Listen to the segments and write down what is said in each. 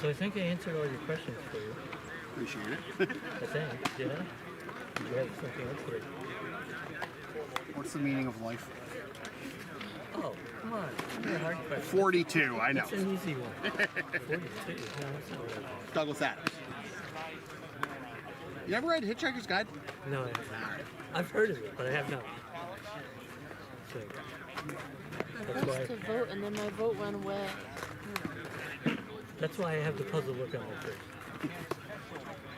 So I think I answered all your questions for you. Appreciate it. I think, did I? Did you have something else for you? What's the meaning of life? Oh, come on. You're a hard question. 42, I know. It's an easy one. 42. No, that's not what I thought. Douglas Adams. You ever read Hitchhiker's Guide? No, I haven't. I've heard of it, but I have not. So, I pressed to vote and then my vote went away. that's why I have the puzzle look on my face.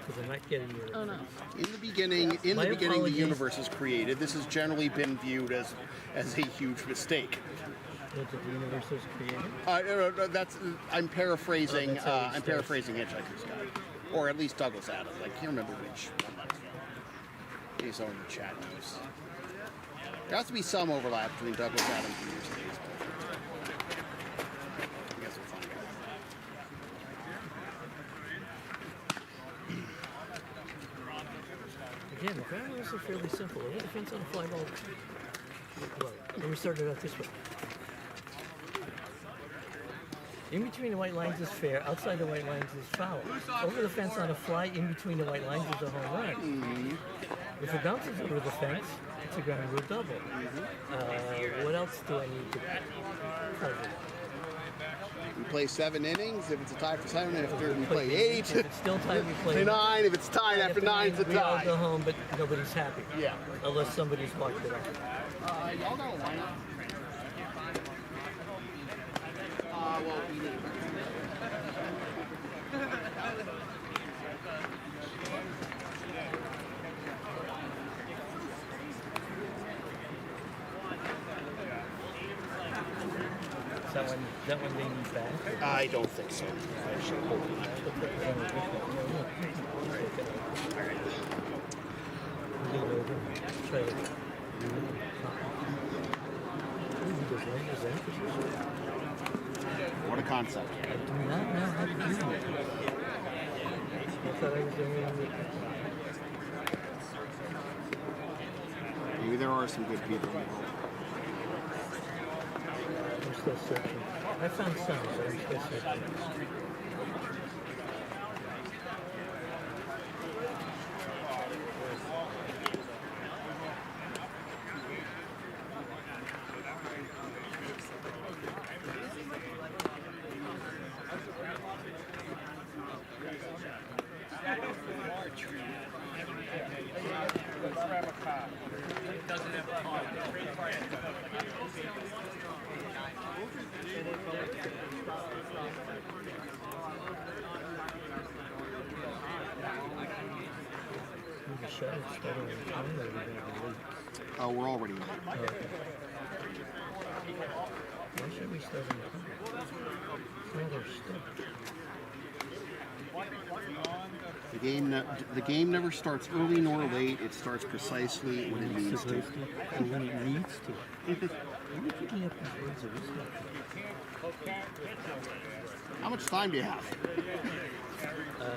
Because I'm not getting your... Oh no. In the beginning, the apologies. universe is created. This has generally been viewed as a huge mistake. That the universe was created? I'm paraphrasing. Oh, that's how it I'm paraphrasing Hitchhiker's Guide, or at least Douglas Adams. I can't remember which one that's from. Maybe someone in the chat knows. There has to be some overlap between Douglas Adams and yours. I guess we'll find out. Again, the ground rules are fairly simple. Over the fence on a fly ball. Well, let me start it out this way. In between the white lines is fair. Outside the white lines is foul. Over the fence on a fly, in between the white lines is a home run. Mm-hmm. If it bounces over the fence, it's a ground rule double. What else do I need to cover? We play 7 innings. If it's a tie for 7, after we play 8. If it's still tied, we play 9. If it's tied after 9, it's a We all tie. go home, but nobody's happy. Yeah. Unless somebody's walked it off. Y'all got a lineup? Well, we need. Is that one they need back? I don't think so. I should hope not. What a concept. I do not know how to do it. I thought I was doing it. Maybe there are some good people in the world. I'm still searching. I found some, but I'm still searching. The show is starting in time, or are we going to be late? Oh, we're already late. Oh, okay. Why should we start in time? No, they're stuck. The game never starts early nor late. It starts precisely when it needs to. Or when it needs to. Why are you picking up these words of wisdom? How much time do you have?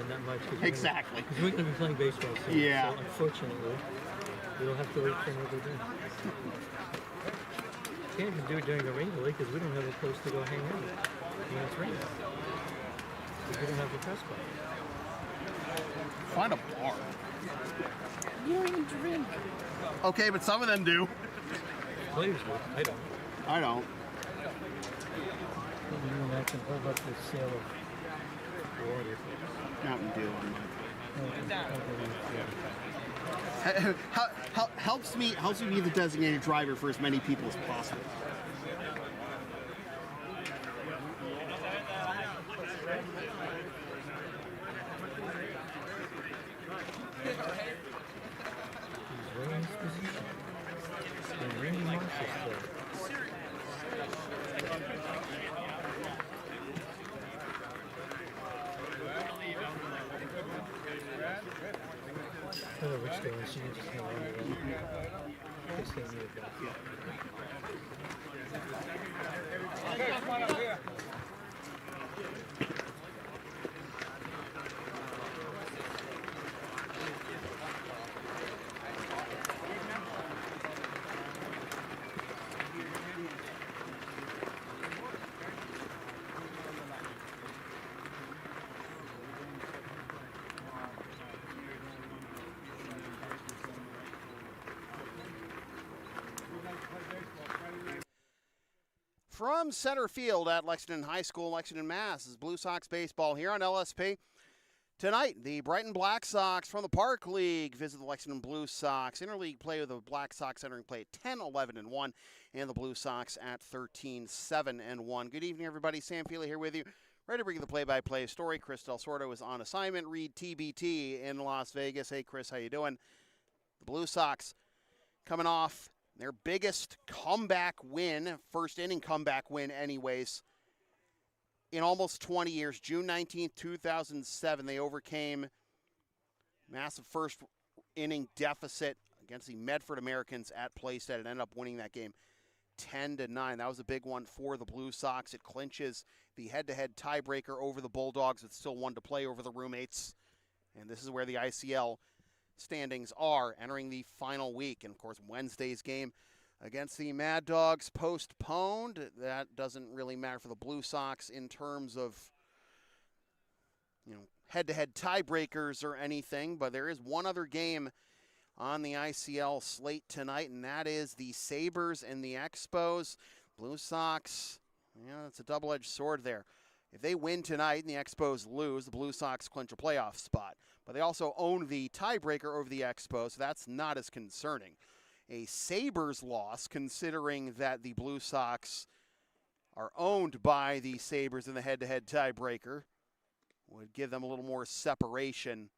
Not much. Exactly. Because we're going to be playing baseball soon. Yeah. So unfortunately, we'll have to wait for another day. Can't even do it during the rain delay because we don't have a place to go hang out when it's raining. Because we don't have the press box. Find a bar. You don't even drink. Okay, but some of them do. Players do. I don't. I don't. Maybe you and I can hold up the sale of water. Mountain Dew. Yeah. Helps me be the designated driver for as many people as possible. He's right in his position. And Randy Moss is there. Oh, which door is she? Just hang on to that. Just hang near that. From center field at Lexington High School, Lexington, Mass. is Blue Sox baseball here on LSP. Tonight, the Brighton Black Sox from the Park League visit the Lexington Blue Sox. Interleague play with the Black Sox entering play at 10-11-1, and the Blue Sox at 13-7-1. Good evening, everybody. Sam Feely here with you. Ready to bring you the play-by-play story. Chris Del Sordo is on assignment. Reed TBT in Las Vegas. Hey, Chris, how you doing? The Blue Sox coming off their biggest comeback win, first inning comeback win anyways, in almost 20 years. June 19th, 2007, they overcame massive first inning deficit against the Medford Americans at Playstead and ended up winning that game 10-9. That was a big one for the Blue Sox. It clinches the head-to-head tiebreaker over the Bulldogs with still one to play over the Roommates. And this is where the ICL standings are entering the final week. And, of course, Wednesday's game against the Mad Dogs postponed. That doesn't really matter for the Blue Sox in terms of, head-to-head tiebreakers or anything. But there is one other game on the ICL slate tonight, and that is the Sabres and the Expos. Blue Sox, it's a double-edged sword there. If they win tonight and the Expos lose, the Blue Sox clinch a playoff spot. But they also own the tiebreaker over the Expos, so that's not as concerning. A Sabres loss, considering that the Blue Sox are owned by the Sabres in the head-to-head tiebreaker, would give them a little more separation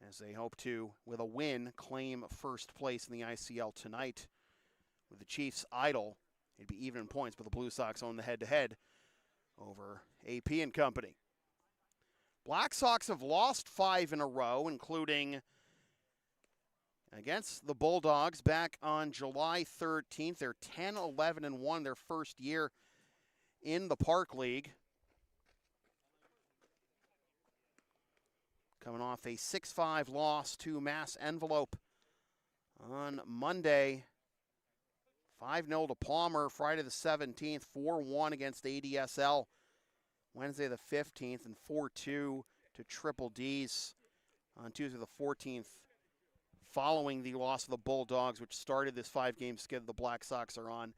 as they hope to, with a win, claim first place in the ICL tonight. With the Chiefs idle, it'd be even in points, but the Blue Sox own the head-to-head over AP and company. Black Sox have lost 5 in a row, including against the Bulldogs back on July 13th. They're 10-11-1 their first year in the Park League. Coming off a 6-5 loss to Mass Envelope on Monday. 5-0 to Palmer Friday the 17th, 4-1 against ADSL Wednesday the 15th, and 4-2 to Triple D's on Tuesday the 14th, following the loss of the Bulldogs, which started this 5-game skid the Black Sox are on.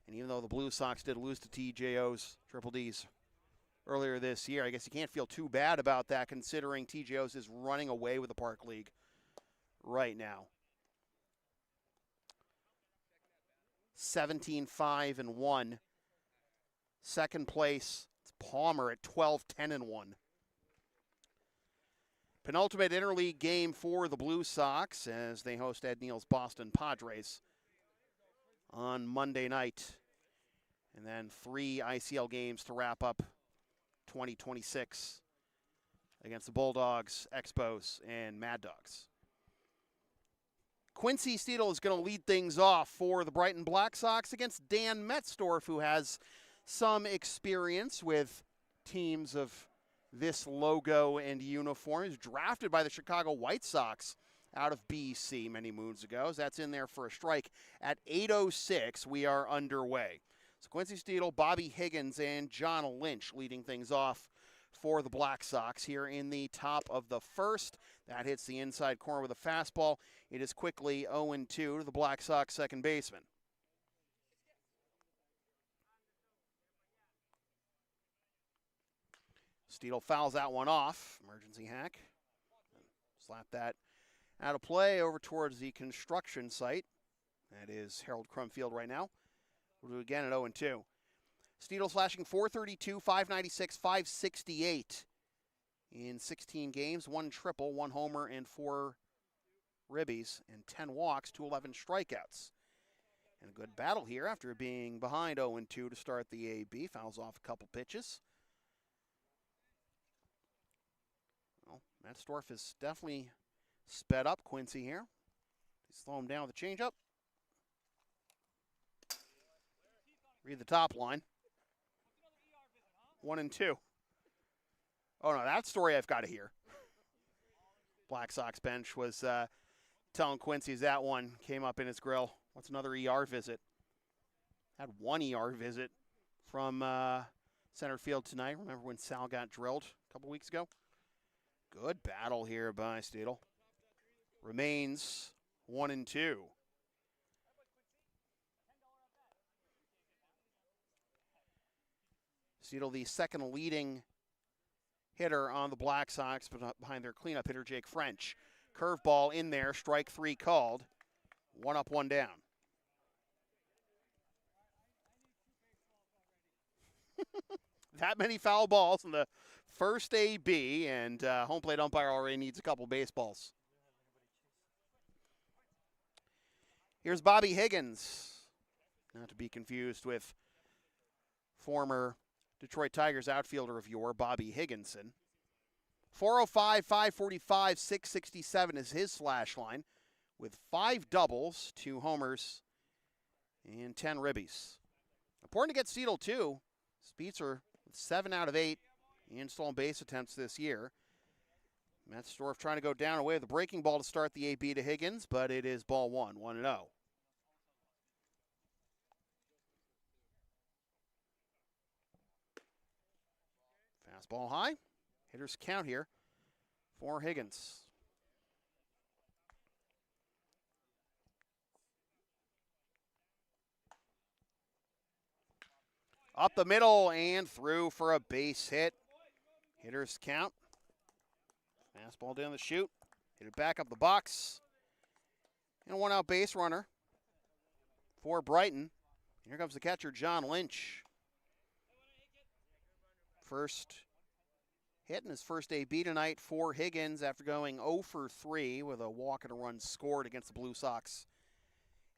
And even though the Blue Sox did lose to TJO's, Triple D's, earlier this year, I guess you can't feel too bad about that, considering TJO's is running away with the Park League right now. 17-5-1. Second place, it's Palmer at 12-10-1. Penultimate interleague game for the Blue Sox as they host Ed Neal's Boston Padres on Monday night. And then 3 ICL games to wrap up 2026 against the Bulldogs, Expos, and Mad Dogs. Quincy Steedle is going to lead things off for the Brighton Black Sox against Dan Metzdorf, who has some experience with teams of this logo and uniform. He was drafted by the Chicago White Sox out of BC many moons ago. That's in there for a strike. At 8:06, we are underway. So Quincy Steedle, Bobby Higgins, and John Lynch leading things off for the Black Sox here in the top of the first. That hits the inside corner with a fastball. It is quickly 0-2 to the Black Sox second baseman. Steedle fouls that one off. Emergency hack. Slap that out of play over towards the construction site. That is Harold Crum Field right now. We'll do it again at 0-2. Steedle slashing .432, .596, .568 in 16 games. 1 triple, 1 homer, and 4 ribbies, and 10 walks, 211 strikeouts. And a good battle here after being behind 0-2 to start the AB. Fouls off a couple pitches. Well, Metzdorf is definitely sped up Quincy here. Slow him down with the changeup. Read the top line. 1-2. Oh, no, that story I've got to hear. Black Sox bench was telling Quincy that one came up in his grill. What's another ER visit? Had 1 ER visit from center field tonight. Remember when Sal got drilled a couple weeks ago? Good battle here by Steedle. Remains 1-2. Steedle, the second leading hitter on the Black Sox, behind their cleanup hitter, Jake French. Curveball in there, strike 3 called. 1 up, 1 down. That many foul balls in the first AB, and home plate umpire already needs a couple baseballs. Here's Bobby Higgins, not to be confused with former Detroit Tigers outfielder of yore, Bobby Higginson. 405, 545, 667 is his slash line, with 5 doubles, 2 homers, and 10 ribbies. Important to get Steedle, too. Spietzer with 7 out of 8 in stolen base attempts this year. Metzdorf trying to go down away with the breaking ball to start the AB to Higgins, but it is ball 1, 1-0. Fastball high. Hitters count here for Higgins. Up the middle and through for a base hit. Hitters count. Fastball down the chute. Hit it back up the box. And a 1-out base runner for Brighton. Here comes the catcher, John Lynch. First hit in his first AB tonight for Higgins after going 0 for 3 with a walk and a run scored against the Blue Sox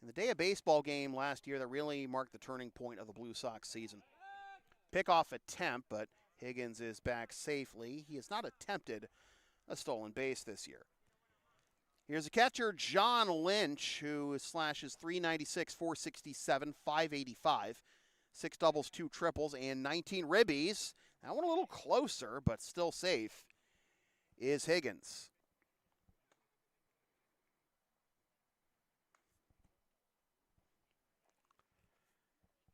in the day of baseball game last year that really marked the turning point of the Blue Sox season. Pickoff attempt, but Higgins is back safely. He has not attempted a stolen base this year. Here's a catcher, John Lynch, who slashes 396, 467, 585, 6 doubles, 2 triples, and 19 ribbies. That one a little closer, but still safe, is Higgins.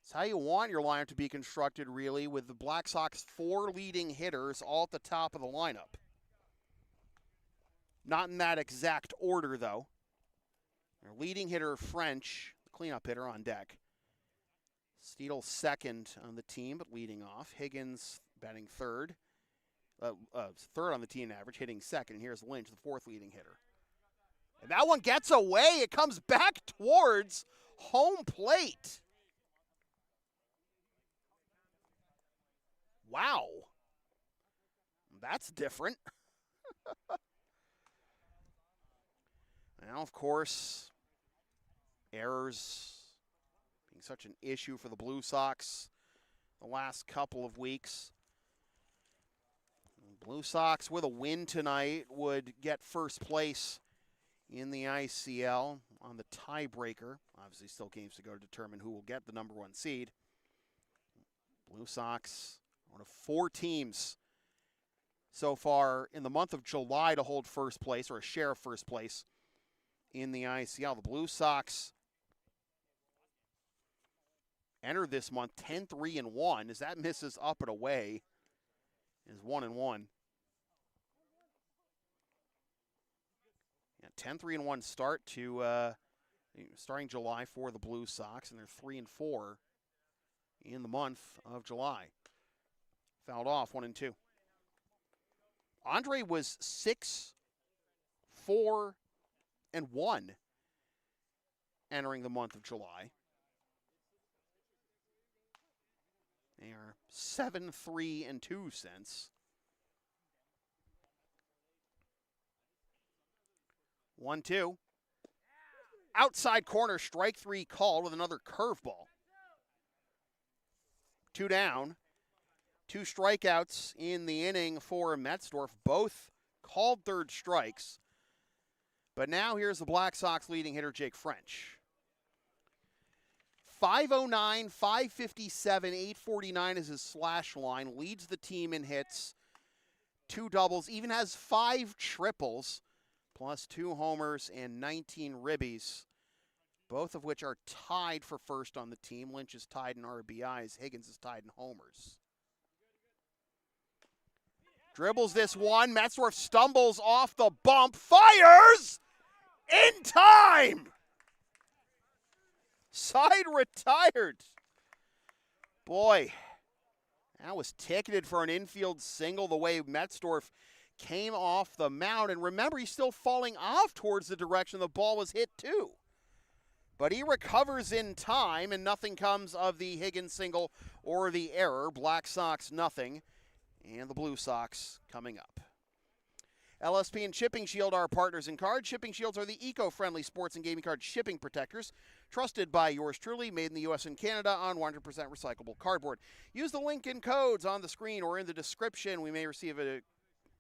It's how you want your lineup to be constructed, really, with the Black Sox 4 leading hitters all at the top of the lineup. Not in that exact order, though. Their leading hitter, French, the cleanup hitter, on deck. Steedle second on the team, but leading off. Higgins batting third. Third on the team average, hitting second. And here's Lynch, the 4th leading hitter. And that one gets away. It comes back towards home plate. Wow. That's different. Now, of course, errors being such an issue for the Blue Sox the last couple of weeks. Blue Sox with a win tonight would get first place in the ICL on the tiebreaker. Obviously, still games to go to determine who will get the number 1 seed. Blue Sox, one of 4 teams so far in the month of July to hold first place, or a share of first place in the ICL. The Blue Sox entered this month 10-3-1. As that misses up and away, is 1-1. Yeah, 10-3-1 start to starting July for the Blue Sox, and they're 3-4 in the month of July. Fouled off, 1-2. Andre was 6-4-1 entering the month of July. They are 7-3-2 since. 1-2. Outside corner, strike 3 called with another curveball. 2 down. 2 strikeouts in the inning for Metzdorf, both called third strikes. But now here's the Black Sox leading hitter, Jake French. 509, 557, 849 is his slash line. Leads the team in hits, 2 doubles, even has 5 triples, plus 2 homers and 19 ribbies, both of which are tied for first on the team. Lynch is tied in RBIs. Higgins is tied in homers. Dribbles this one. Metzdorf stumbles off the bump. Fires in time. Side retired. Boy, That was ticketed for an infield single the way Metzdorf came off the mound. And remember, he's still falling off towards the direction the ball was hit to. But he recovers in time, and nothing comes of the Higgins single or the error. Black Sox nothing, and the Blue Sox coming up. LSP and Shipping Shield are partners in cards. Shipping Shields are the eco-friendly sports and gaming card shipping protectors, trusted by yours truly, made in the U.S. and Canada on 100% recyclable cardboard. Use the link and codes on the screen or in the description. We may receive a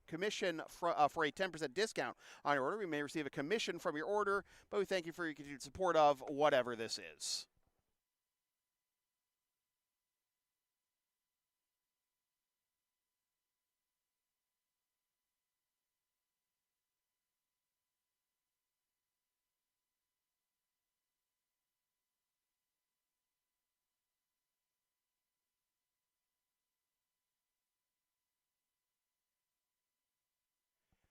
commission for a 10% discount on your order. We may receive a commission from your order, but we thank you for your continued support of whatever this is.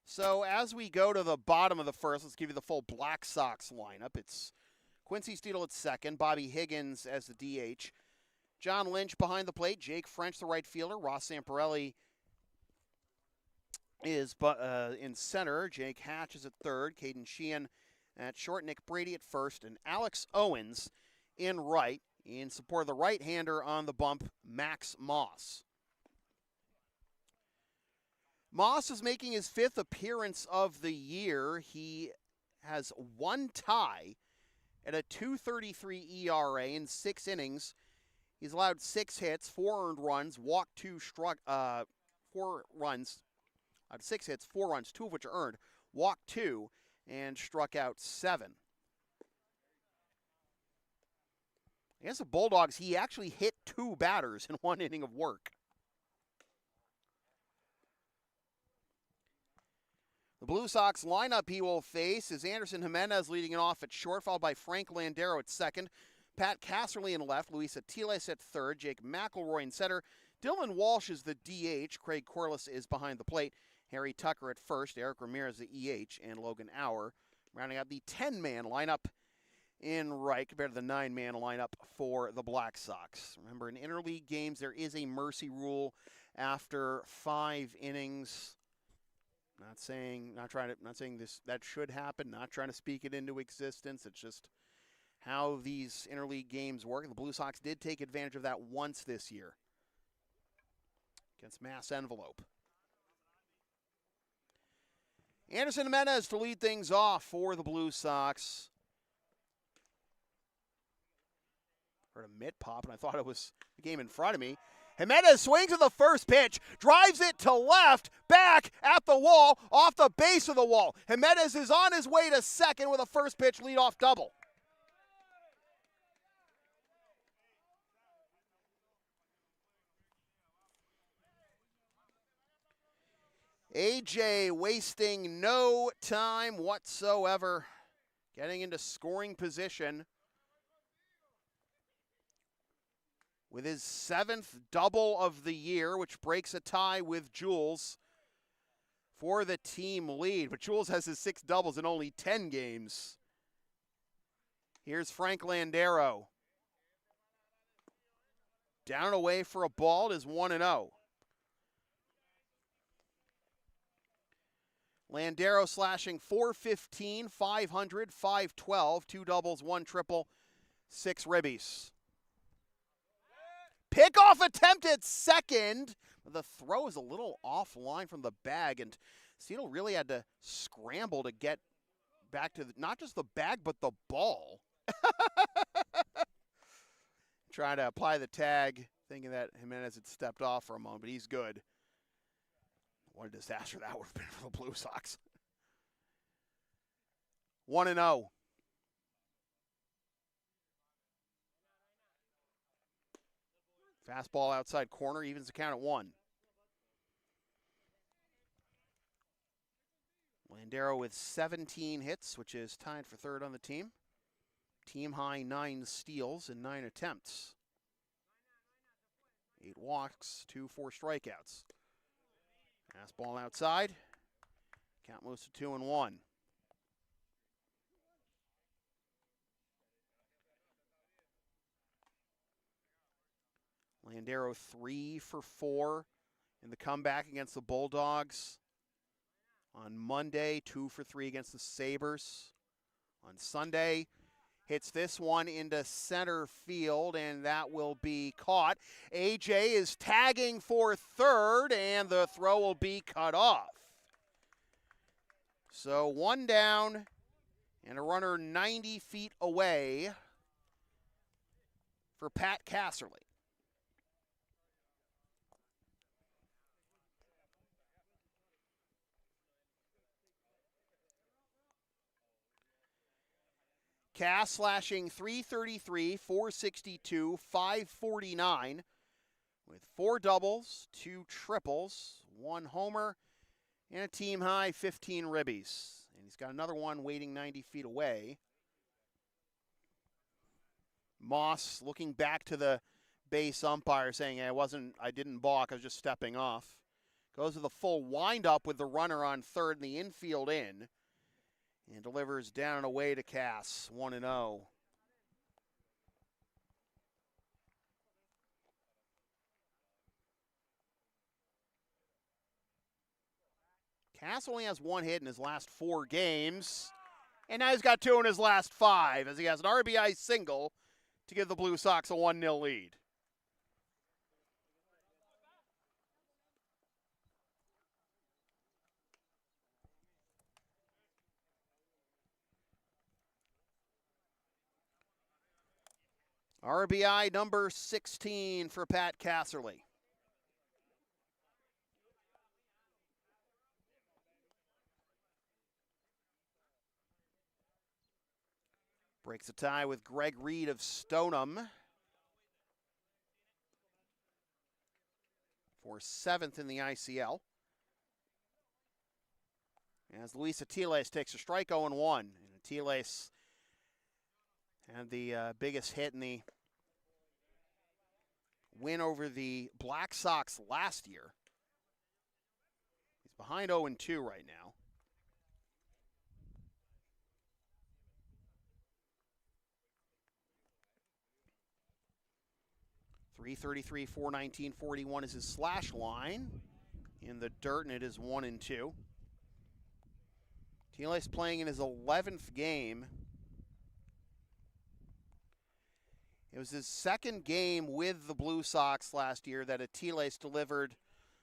So as we go to the bottom of the first, let's give you the full Black Sox lineup. It's Quincy Steele at second, Bobby Higgins as the DH, John Lynch behind the plate, Jake French the right fielder, Ross Samparelli is in center, Jake Hatch is at third, Caden Sheehan at short, Nick Brady at first, and Alex Owens in right in support of the right-hander on the bump, Max Moss. Moss is making his 5th appearance of the year. He has one tie at a 2.33 ERA in 6 innings. He's allowed 6 hits, 4 earned runs, walked 2, 4 runs. Out of 6 hits, 4 runs, 2 of which are earned, walked 2, and struck out 7. Against the Bulldogs, he actually hit 2 batters in 1 inning of work. The Blue Sox lineup he will face is Anderson Jimenez leading it off at short, followed by Frank Landero at second, Pat Casserly in left, Luis Atiles at third, Jake McElroy in center, Dylan Walsh is the DH, Craig Corliss is behind the plate, Harry Tucker at first, Eric Ramirez the EH, and Logan Auer rounding out the 10-man lineup in right compared to the 9-man lineup for the Black Sox. Remember, in interleague games, there is a mercy rule after 5 innings. Not saying this that should happen, not trying to speak it into existence. It's just how these interleague games work. The Blue Sox did take advantage of that once this year against Mass Envelope. Anderson Jimenez to lead things off for the Blue Sox. Heard a mitt pop, and I thought it was the game in front of me. Jimenez swings at the first pitch, drives it to left, back at the wall, off the base of the wall. Jimenez is on his way to second with a first pitch leadoff double. AJ wasting no time whatsoever, getting into scoring position with his 7th double of the year, which breaks a tie with Jules for the team lead. But Jules has his 6 doubles in only 10 games. Here's Frank Landero. Down and away for a ball. It is 1-0. Landero slashing .415, 500, 512, 2 doubles, 1 triple, 6 ribbies. Pickoff attempt at second. The throw is a little offline from the bag, and Steele really had to scramble to get back to not just the bag, but the ball. Trying to apply the tag, thinking that Jimenez had stepped off for a moment, but he's good. What a disaster that would have been for the Blue Sox. 1-0. Fastball outside corner, evens the count at 1. Landero with 17 hits, which is tied for third on the team. Team high 9 steals and 9 attempts. 8 walks, 2 4 strikeouts. Fastball outside. Count moves to 2-1. Landero 3 for 4 in the comeback against the Bulldogs. On Monday, 2 for 3 against the Sabres. On Sunday, hits this one into center field, and that will be caught. AJ is tagging for third, and the throw will be cut off. So one down, and a runner 90 feet away for Pat Casserly. Cass slashing 333, 462, 549 with 4 doubles, 2 triples, 1 homer, and a team high 15 ribbies. And he's got another one waiting 90 feet away. Moss looking back to the base umpire saying, I didn't balk, I was just stepping off. Goes with a full windup with the runner on third and the infield in. And delivers down and away to Cass, 1-0. Cass only has 1 hit in his last 4 games. And now he's got 2 in his last 5 as he has an RBI single to give the Blue Sox a 1-0 lead. RBI number 16 for Pat Casserly. Breaks a tie with Greg Reed of Stoneham for 7th in the ICL. As Luis Atiles takes a strike 0-1. And Atiles had the biggest hit in the win over the Black Sox last year. He's behind 0-2 right now. .333, 419, 41 is his slash line. In the dirt, and it is 1-2. Atiles playing in his 11th game. It was his 2nd game with the Blue Sox last year that Atiles delivered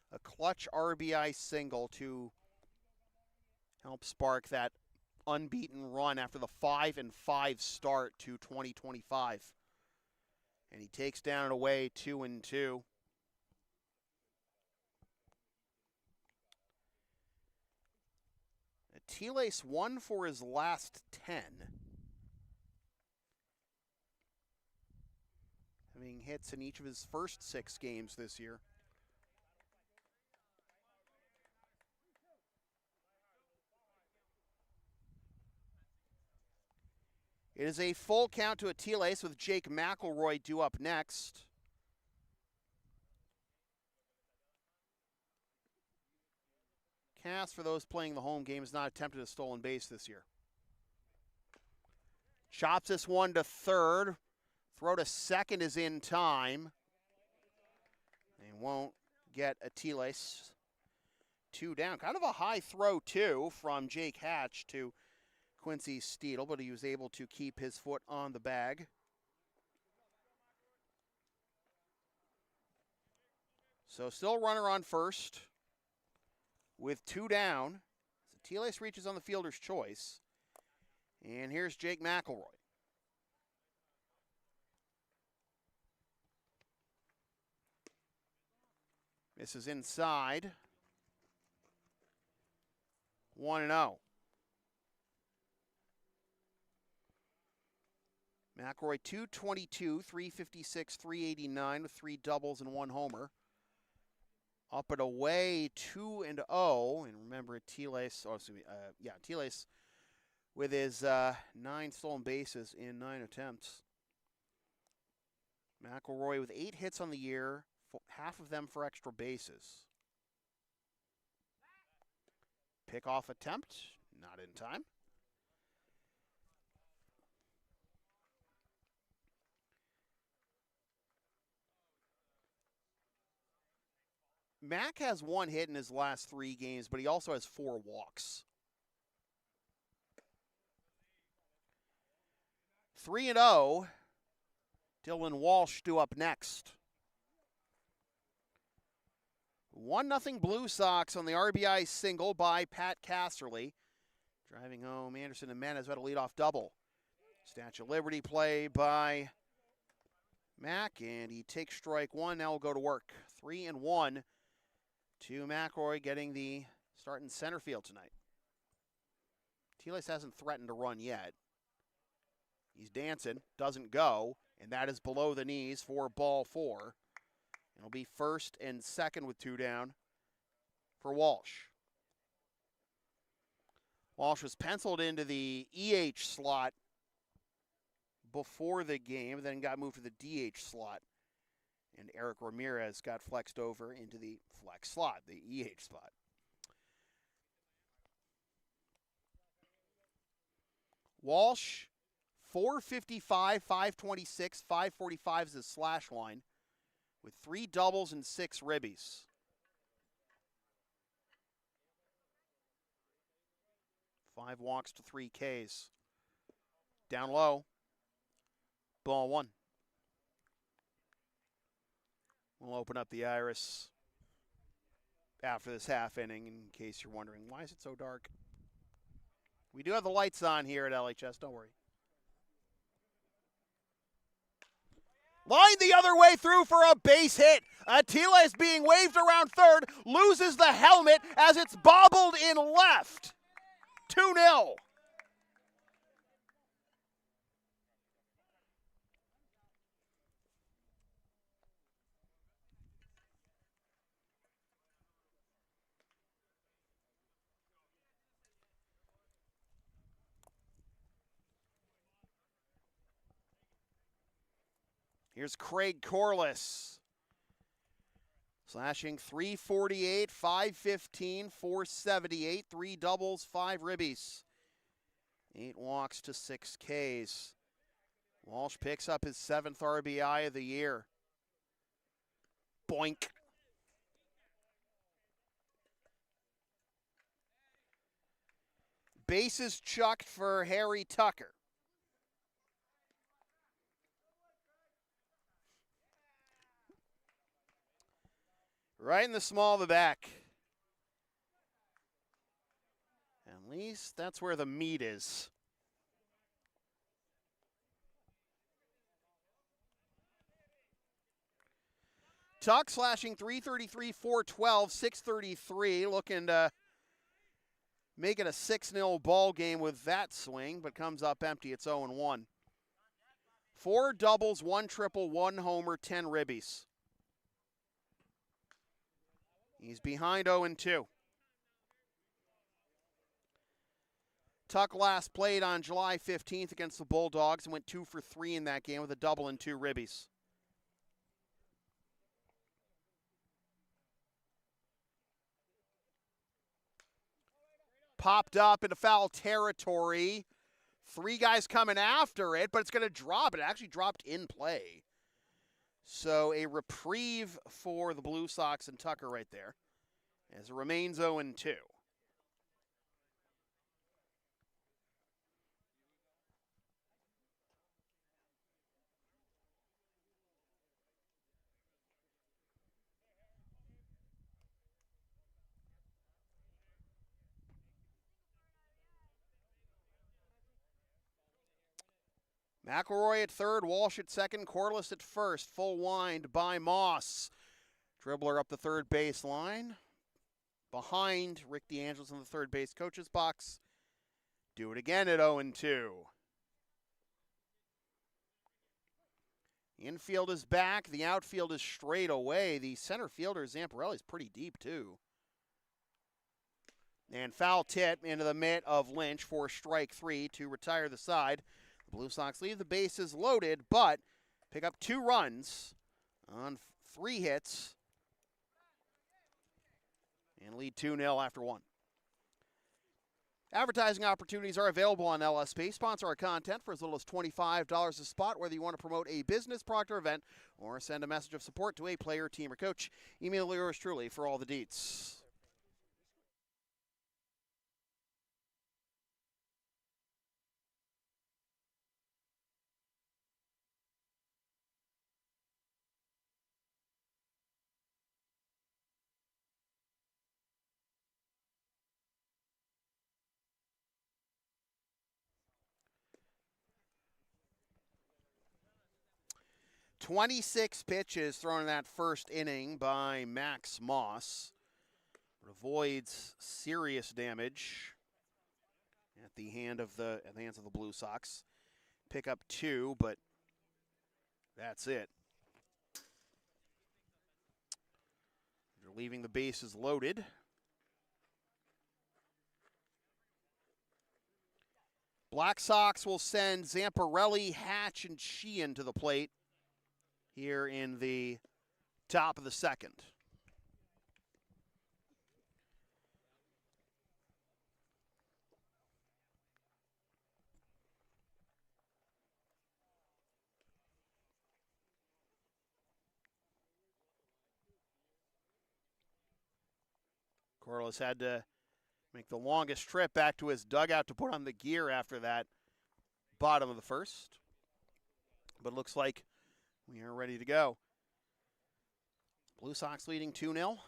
a clutch RBI single to help spark that unbeaten run after the 5-5 start to 2025. And he takes down and away 2-2. Atiles 1 for his last 10. Having hits in each of his first 6 games this year. It is a full count to Atiles with Jake McElroy due up next. Cass, for those playing the home game, has not attempted a stolen base this year. Chops this one to third. Throw to second is in time. They won't get Atiles. 2 down. Kind of a high throw, too, from Jake Hatch to Quincy Steedle, but he was able to keep his foot on the bag. So still runner on first with 2 down. Atiles reaches on the fielder's choice. And here's Jake McElroy. This is inside. 1-0. McElroy 222, 356, 389 with 3 doubles and 1 homer. Up and away 2-0. And remember Atiles, Atiles with his 9 stolen bases in 9 attempts. McElroy with 8 hits on the year, half of them for extra bases. Pickoff attempt, not in time. Mac has 1 hit in his last 3 games, but he also has 4 walks. 3-0. Dylan Walsh due up next. 1-0 Blue Sox on the RBI single by Pat Casserly. Driving home, Anderson Jimenez had a leadoff double. Statue of Liberty play by Mac, and he takes strike 1. Now we'll go to work. 3-1 to McElroy, getting the start in center field tonight. Teles hasn't threatened to run yet. He's dancing, doesn't go, and that is below the knees for ball 4. It'll be first and second with 2 down for Walsh. Walsh was penciled into the EH slot before the game, then got moved to the DH slot. And Eric Ramirez got flexed over into the flex slot, the EH spot. Walsh, 455, 526, 545 is his slash line, with 3 doubles and 6 ribbies. Five walks to 3 Ks. Down low. Ball 1. We'll open up the iris after this half inning in case you're wondering, why is it so dark? We do have the lights on here at LHS, don't worry. Line the other way through for a base hit. Attila is being waved around third, loses the helmet as it's bobbled in left. 2-0. Here's Craig Corliss. Slashing 348, 515, 478, 3 doubles, 5 ribbies. 8 walks to 6 Ks. Walsh picks up his 7th RBI of the year. Boink. Bases chucked for Harry Tucker. Right in the small of the back. At least that's where the meat is. Tuck slashing 333, 412, 633. Looking to make it a 6-0 ball game with that swing, but comes up empty. It's 0-1. 4 doubles, 1 triple, 1 homer, 10 ribbies. He's behind 0-2. Tuck last played on July 15th against the Bulldogs and went 2 for 3 in that game with a double and 2 ribbies. Popped up into foul territory. 3 guys coming after it, but it's going to drop. It actually dropped in play. So a reprieve for the Blue Sox and Tucker right there, as it remains 0-2. McElroy at third, Walsh at second, Corliss at first. Full wind by Moss. Dribbler up the third base line. Behind Rick DeAngelis in the third base coach's box. Do it again at 0-2. Infield is back. The outfield is straight away. The center fielder, Zamparelli, is pretty deep too. And foul tip into the mitt of Lynch for strike 3 to retire the side. The Blue Sox leave the bases loaded, but pick up 2 runs on 3 hits and lead 2-0 after 1. Advertising opportunities are available on LSP. Sponsor our content for as little as $25 a spot, whether you want to promote a business, product, or event, or send a message of support to a player, team, or coach. Email yours truly for all the deets. "26 pitches thrown in that first inning by Max Moss. It avoids serious damage at the hands of the Blue Sox. Pick up 2, but that's it. They're leaving the bases loaded. Black Sox will send Zamparelli, Hatch, and Sheehan to the plate here in the top of the second. Corliss had to make the longest trip back to his dugout to put on the gear after that bottom of the first. But it looks like we are ready to go. Blue Sox leading 2-0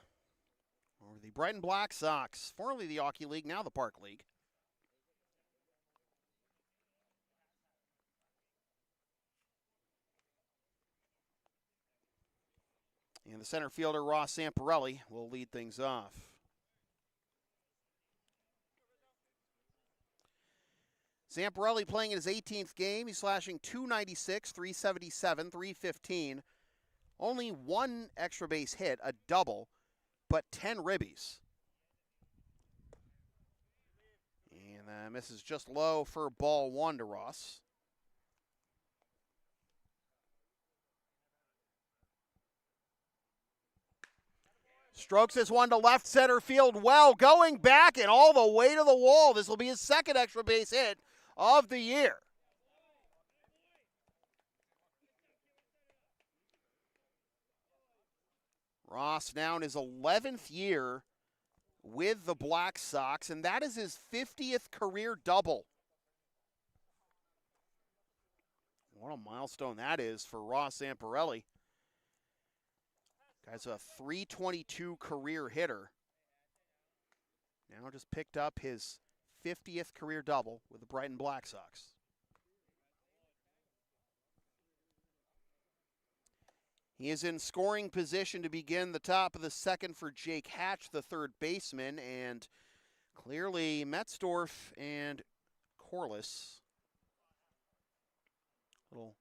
over the Brighton Black Sox, formerly the Hockey League, now the Park League. And the center fielder, Ross Zamparelli, will lead things off. Zamparelli playing in his 18th game. He's slashing .296, .377, .315. Only 1 extra base hit, a double, but 10 ribbies. And misses just low for ball 1 to Ross. Strokes this one to left center field well, going back and all the way to the wall. This will be his second extra base hit of the year. Ross now in his 11th year with the Black Sox, and that is his 50th career double. What a milestone that is for Ross Zamparelli. Guy's a .322 career hitter. Now just picked up his 50th career double with the Brighton Black Sox. He is in scoring position to begin the top of the second for Jake Hatch, the third baseman, and clearly Metzdorf and Corliss. Or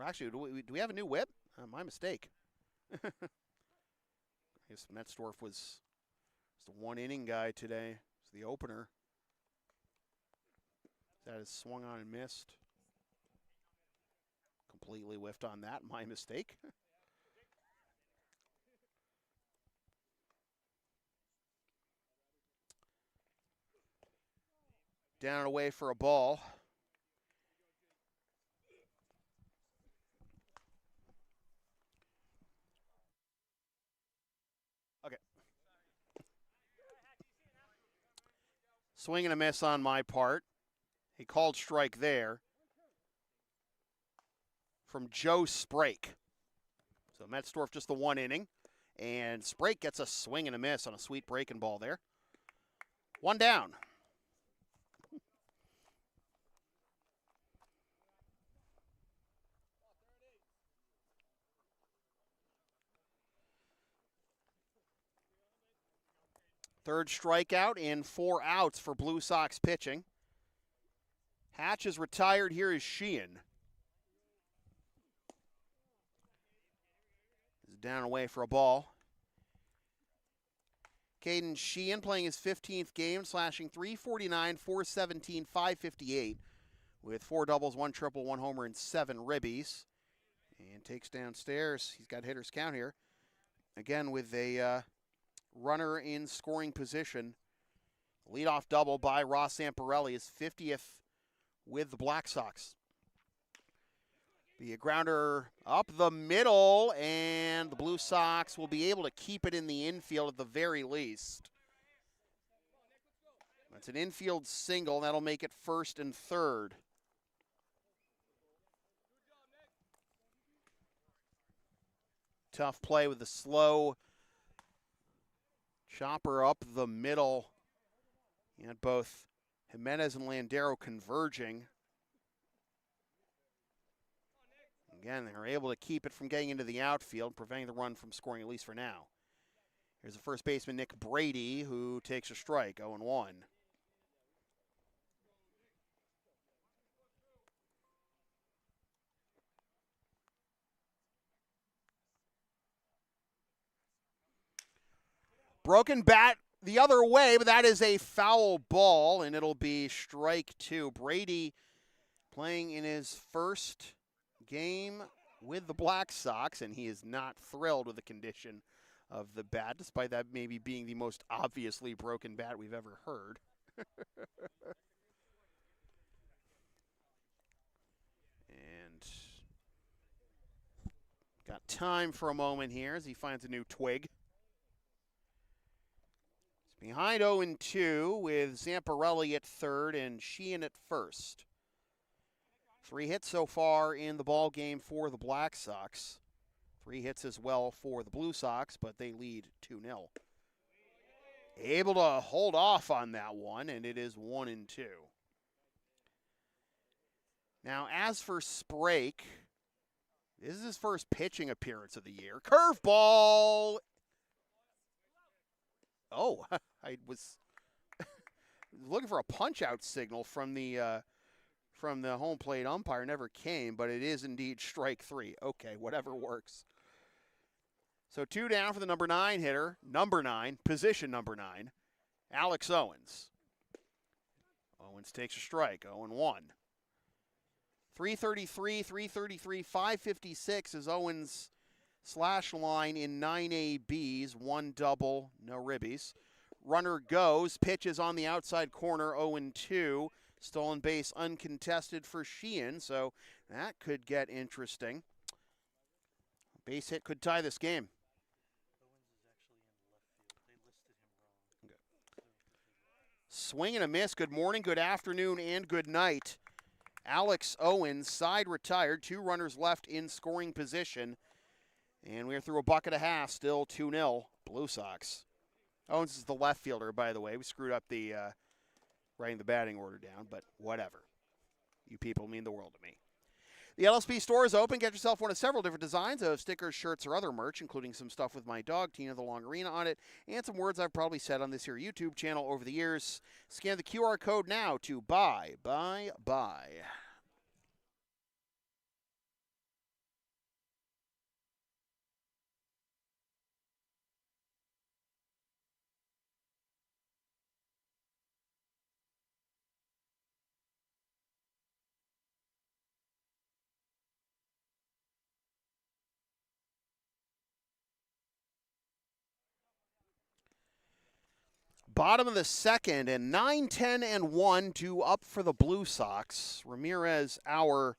actually, do we have a new whip? My mistake. I guess Metzdorf was the one-inning guy today. It's the opener. That is swung on and missed. Completely whiffed on that. My mistake. Down and away for a ball. Okay. Swing and a miss on my part. He called strike there from Joe Sprake. So Metzdorf just the 1 inning. And Sprake gets a swing and a miss on a sweet breaking ball there. 1 down. Third strikeout in 4 outs for Blue Sox pitching. Hatch is retired. Here is Sheehan. He's down and away for a ball. Caden Sheehan playing his 15th game, slashing .349, .417, .558 with 4 doubles, 1 triple, 1 homer, and 7 ribbies. And takes downstairs. He's got hitter's count here. Again with a runner in scoring position. Leadoff double by Ross Zamparelli, his 50th with the Black Sox. Be a grounder up the middle, and the Blue Sox will be able to keep it in the infield at the very least. That's an infield single, and that'll make it first and third. Tough play with the slow chopper up the middle. You had both Jimenez and Landero converging. Again, they're able to keep it from getting into the outfield, preventing the run from scoring, at least for now. Here's the first baseman, Nick Brady, who takes a strike, 0-1. Broken bat the other way, but that is a foul ball, and it'll be strike two. Brady playing in his first game with the Black Sox, and he is not thrilled with the condition of the bat, despite that maybe being the most obviously broken bat we've ever heard. And got time for a moment here as he finds a new twig. He's behind 0-2 with Zamparelli at third and Sheehan at first. 3 hits so far in the ball game for the Black Sox. 3 hits as well for the Blue Sox, but they lead 2-0. Able to hold off on that one, and it is 1-2. Now, as for Sprake, this is his first pitching appearance of the year. Curveball! Oh, I was looking for a punch-out signal from the home plate umpire. Never came, but it is indeed strike 3. Okay, whatever works. So 2 down for the number 9 hitter, position number 9, Alex Owens. Owens takes a strike, 0-1. 333, 556 is Owens' slash line in 9 ABs, 1 double, no ribbies. Runner goes, pitches on the outside corner, 0-2. Stolen base uncontested for Sheehan, so that could get interesting. Base hit could tie this game. Swing and a miss. Good morning, good afternoon, and good night. Alex Owens, side retired. 2 runners left in scoring position. And we're through a buck and a half, still 2-0, Blue Sox. Owens is the left fielder, by the way. We screwed up the writing the batting order down, but whatever. You people mean the world to me. The LSP store is open. Get yourself one of several different designs of stickers, shirts, or other merch, including some stuff with my dog, Tina the Longarina, on it, and some words I've probably said on this here YouTube channel over the years. Scan the QR code now to buy. Bottom of the second, and 9-10-1 to up for the Blue Sox. Ramirez, Auer,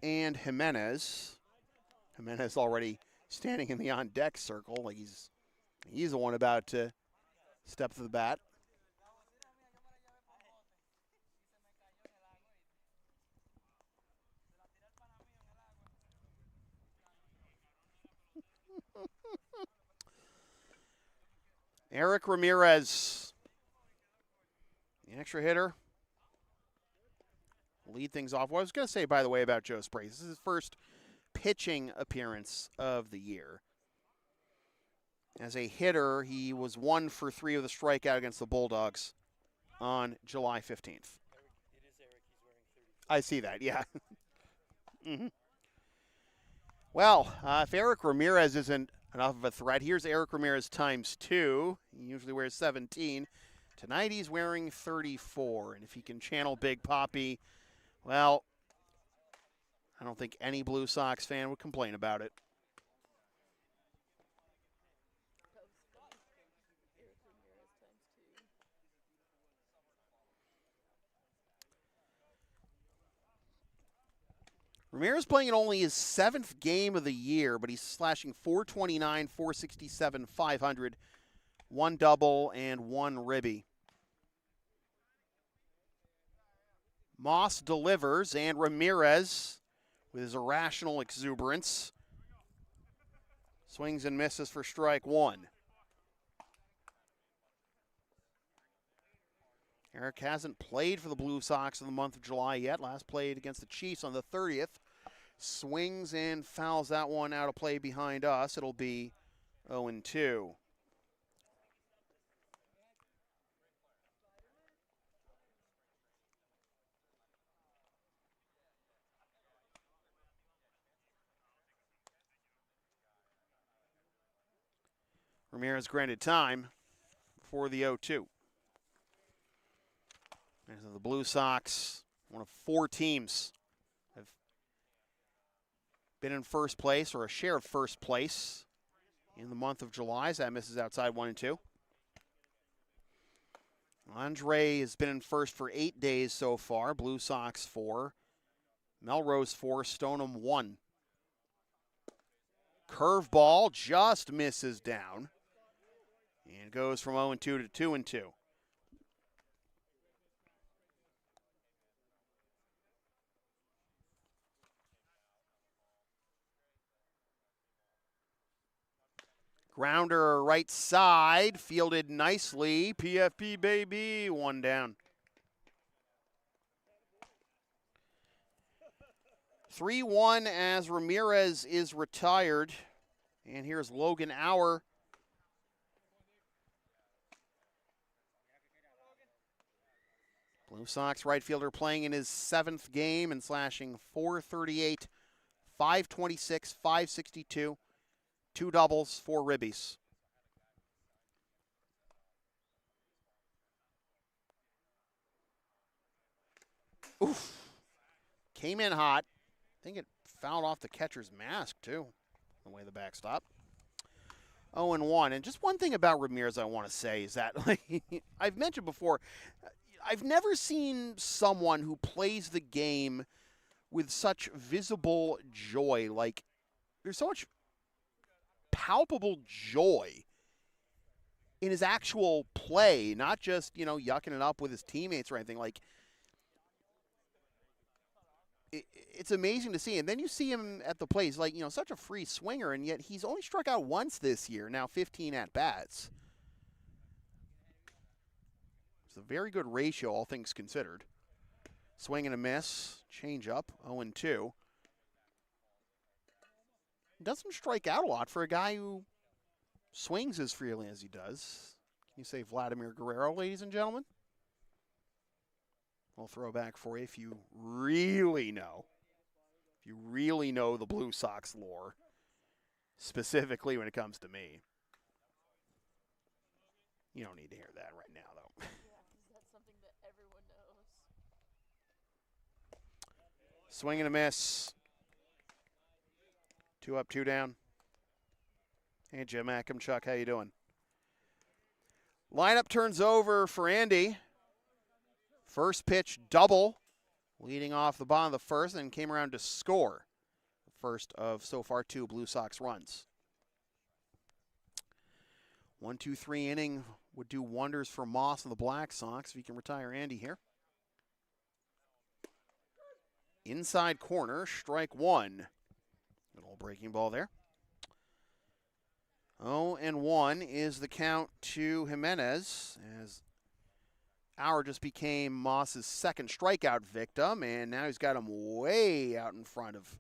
and Jimenez. Jimenez already standing in the on-deck circle, like he's the one about to step to the bat. Eric Ramirez, the extra hitter, lead things off. What I was going to say, by the way, about Joe Sprague, this is his first pitching appearance of the year. As a hitter, he was 1 for 3 with a strikeout against the Bulldogs on July 15th. I see that, yeah. Mm-hmm. Well, if Eric Ramirez isn't enough of a threat, here's Eric Ramirez times 2. He usually wears 17. Tonight he's wearing 34. And if he can channel Big Papi, well, I don't think any Blue Sox fan would complain about it. Ramirez playing in only his 7th game of the year, but he's slashing .429, .467, 500, 1 double, and 1 ribby. Moss delivers, and Ramirez, with his irrational exuberance, swings and misses for strike 1. Eric hasn't played for the Blue Sox in the month of July yet. Last played against the Chiefs on the 30th. Swings and fouls that one out of play behind us. It'll be 0-2. Ramirez granted time for the 0-2. And the Blue Sox, one of 4 teams, have been in first place or a share of first place in the month of July. As that misses outside 1-2. Andre has been in first for 8 days so far. Blue Sox 4. Melrose 4. Stoneham 1. Curveball just misses down. And goes from 0-2 to 2-2. Grounder right side, fielded nicely. PFP baby, 1 down. 3-1 as Ramirez is retired. And here's Logan Auer. Blue Sox right fielder playing in his 7th game and slashing .438, .526, .562. 2 doubles, 4 ribbies. Oof. Came in hot. I think it fouled off the catcher's mask, too, the way the backstop. 0-1. And just one thing about Ramirez I want to say is that, like I've mentioned before, I've never seen someone who plays the game with such visible joy. Like, there's so much palpable joy in his actual play, not just, yucking it up with his teammates or anything. Like, it's amazing to see. And then you see him at the plate. He's like, such a free swinger, and yet he's only struck out once this year, now 15 at-bats. It's a very good ratio, all things considered. Swing and a miss, change up, 0-2. Doesn't strike out a lot for a guy who swings as freely as he does. Can you say Vladimir Guerrero, ladies and gentlemen? We'll throw back for you if you really know. If you really know the Blue Sox lore, specifically when it comes to me. You don't need to hear that right now, though. Yeah, that's something that everyone knows. Swing and a miss. 2 up, 2 down. Hey, Jim Chuck, how you doing? Lineup turns over for Andy. First pitch double, leading off the bottom of the first, and came around to score. The first of so far 2 Blue Sox runs. 1-2-3 inning would do wonders for Moss and the Black Sox if he can retire Andy here. Inside corner, strike 1. Good old breaking ball there. 0-1 is the count to Jimenez, as Auer just became Moss's second strikeout victim, and now he's got him way out in front of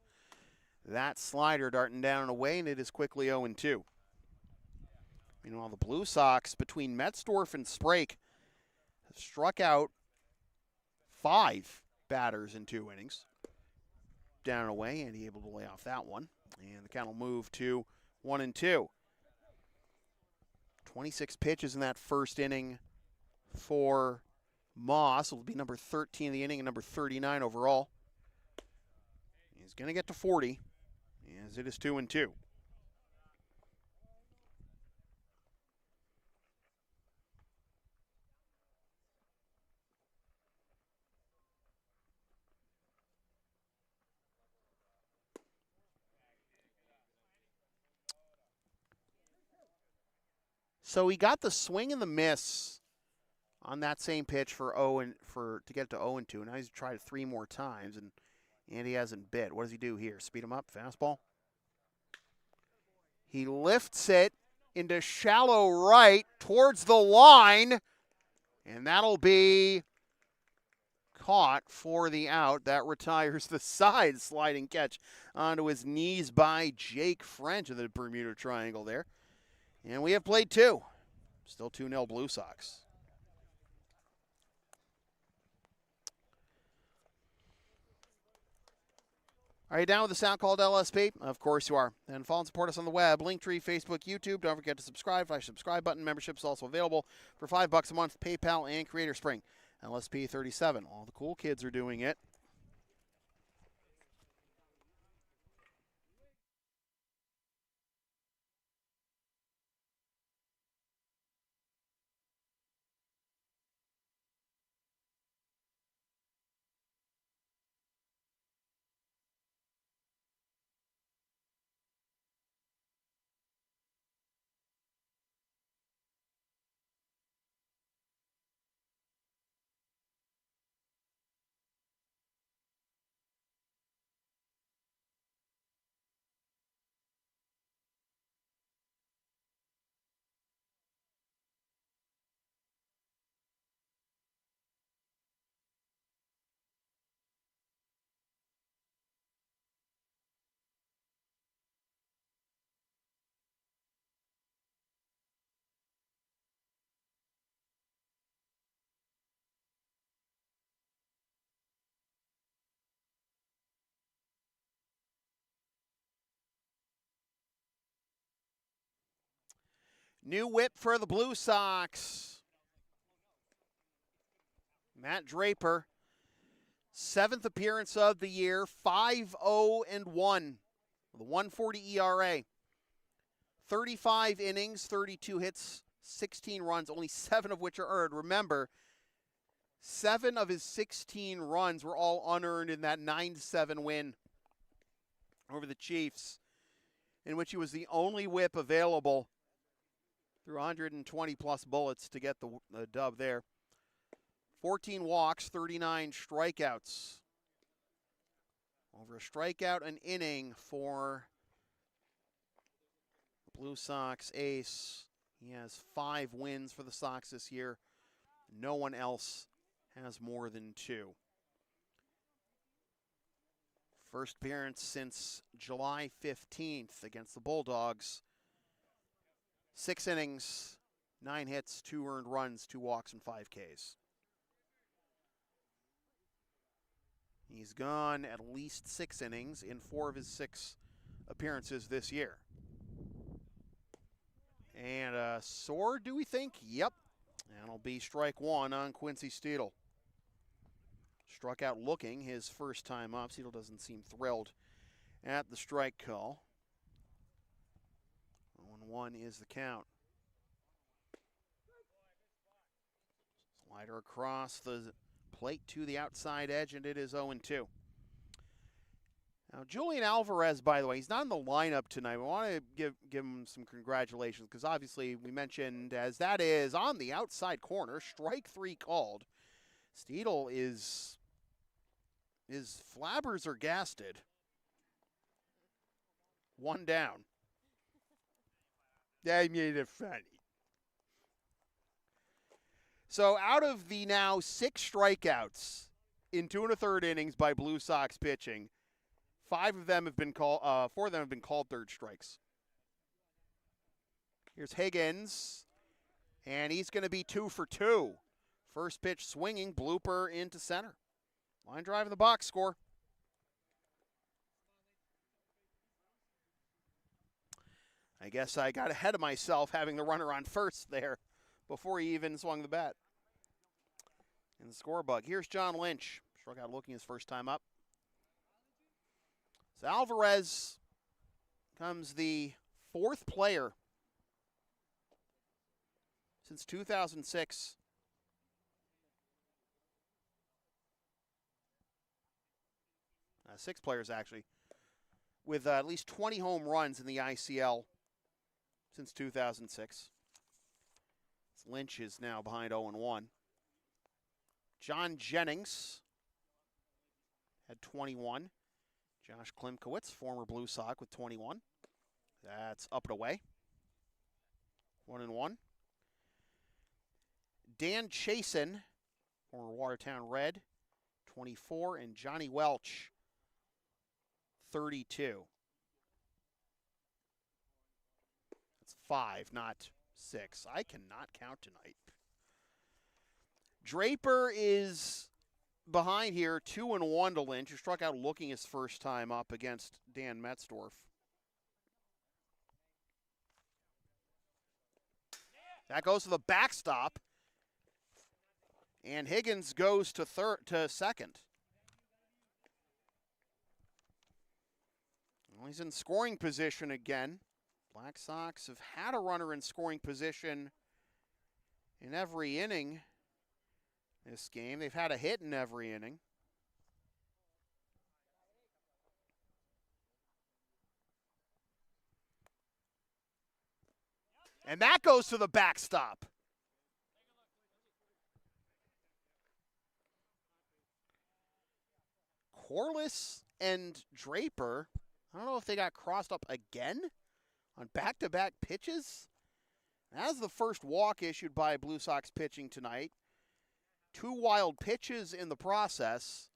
that slider darting down and away, and it is quickly 0-2. Meanwhile, the Blue Sox, between Metzdorf and Sprake, have struck out 5 batters in 2 innings. Down and away, and he able to lay off that one. And the count will move to 1-2. 26 pitches in that first inning for Moss. It'll be number 13 in the inning and number 39 overall. He's going to get to 40, as it is 2-2. So he got the swing and the miss on that same pitch to get to 0-2. Now he's tried it 3 more times, and he hasn't bit. What does he do here? Speed him up, fastball. He lifts it into shallow right towards the line, and that'll be caught for the out. That retires the side sliding catch onto his knees by Jake French of the Bermuda Triangle there. And we have played 2. Still 2-0 Blue Sox. Are you down with the sound called LSP? Of course you are. And follow and support us on the web, Linktree, Facebook, YouTube. Don't forget to subscribe. Flash subscribe button. Membership is also available for $5 a month, PayPal and Creator Spring. LSP 37. All the cool kids are doing it. New whip for the Blue Sox. Matt Draper, 7th appearance of the year, 5-0-1 with a 1.40 ERA. 35 innings, 32 hits, 16 runs, only 7 of which are earned. Remember, 7 of his 16 runs were all unearned in that 9-7 win over the Chiefs, in which he was the only whip available through 120-plus bullets to get the dub there. 14 walks, 39 strikeouts. Over a strikeout an inning for the Blue Sox ace. He has 5 wins for the Sox this year. No one else has more than 2. First appearance since July 15th against the Bulldogs. 6 innings, 9 hits, 2 earned runs, 2 walks, and 5 Ks. He's gone at least 6 innings in 4 of his 6 appearances this year. And a sword, do we think? Yep. And it'll be strike 1 on Quincy Steedle. Struck out looking his first time up. Steedle doesn't seem thrilled at the strike call. 1-1 is the count. Slider across the plate to the outside edge, and it is 0-2. Now, Julian Alvarez, by the way, he's not in the lineup tonight. We want to give him some congratulations because obviously we mentioned as that is on the outside corner, strike 3 called. Steedle is his flabbers are gasted. 1 down. They made it funny. So out of the now 6 strikeouts in 2 1/3 innings by Blue Sox pitching, 4 of them have been called third strikes. Here's Higgins, and he's going to be 2 for 2. First pitch swinging, blooper into center. Line drive in the box score. I guess I got ahead of myself having the runner on first there before he even swung the bat. And the score bug. Here's John Lynch. Struck out looking his first time up. So Alvarez becomes the 4th player since 2006 6 players actually with at least 20 home runs in the ICL since 2006. Lynch is now behind 0-1. John Jennings had 21. Josh Klimkowitz, former Blue Sox, with 21. That's up and away. 1-1. Dan Chasen, former Watertown Red, 24. And Johnny Welch, 32. That's 5, not 6. I cannot count tonight. Draper is behind here, 2-1 to Lynch, who struck out looking his first time up against Dan Metzdorf. That goes to the backstop, and Higgins goes to second. Well, he's in scoring position again. Black Sox have had a runner in scoring position in every inning this game. They've had a hit in every inning. And that goes to the backstop. Corliss and Draper, I don't know if they got crossed up again on back-to-back pitches. That's the first walk issued by Blue Sox pitching tonight. 2 wild pitches in the process.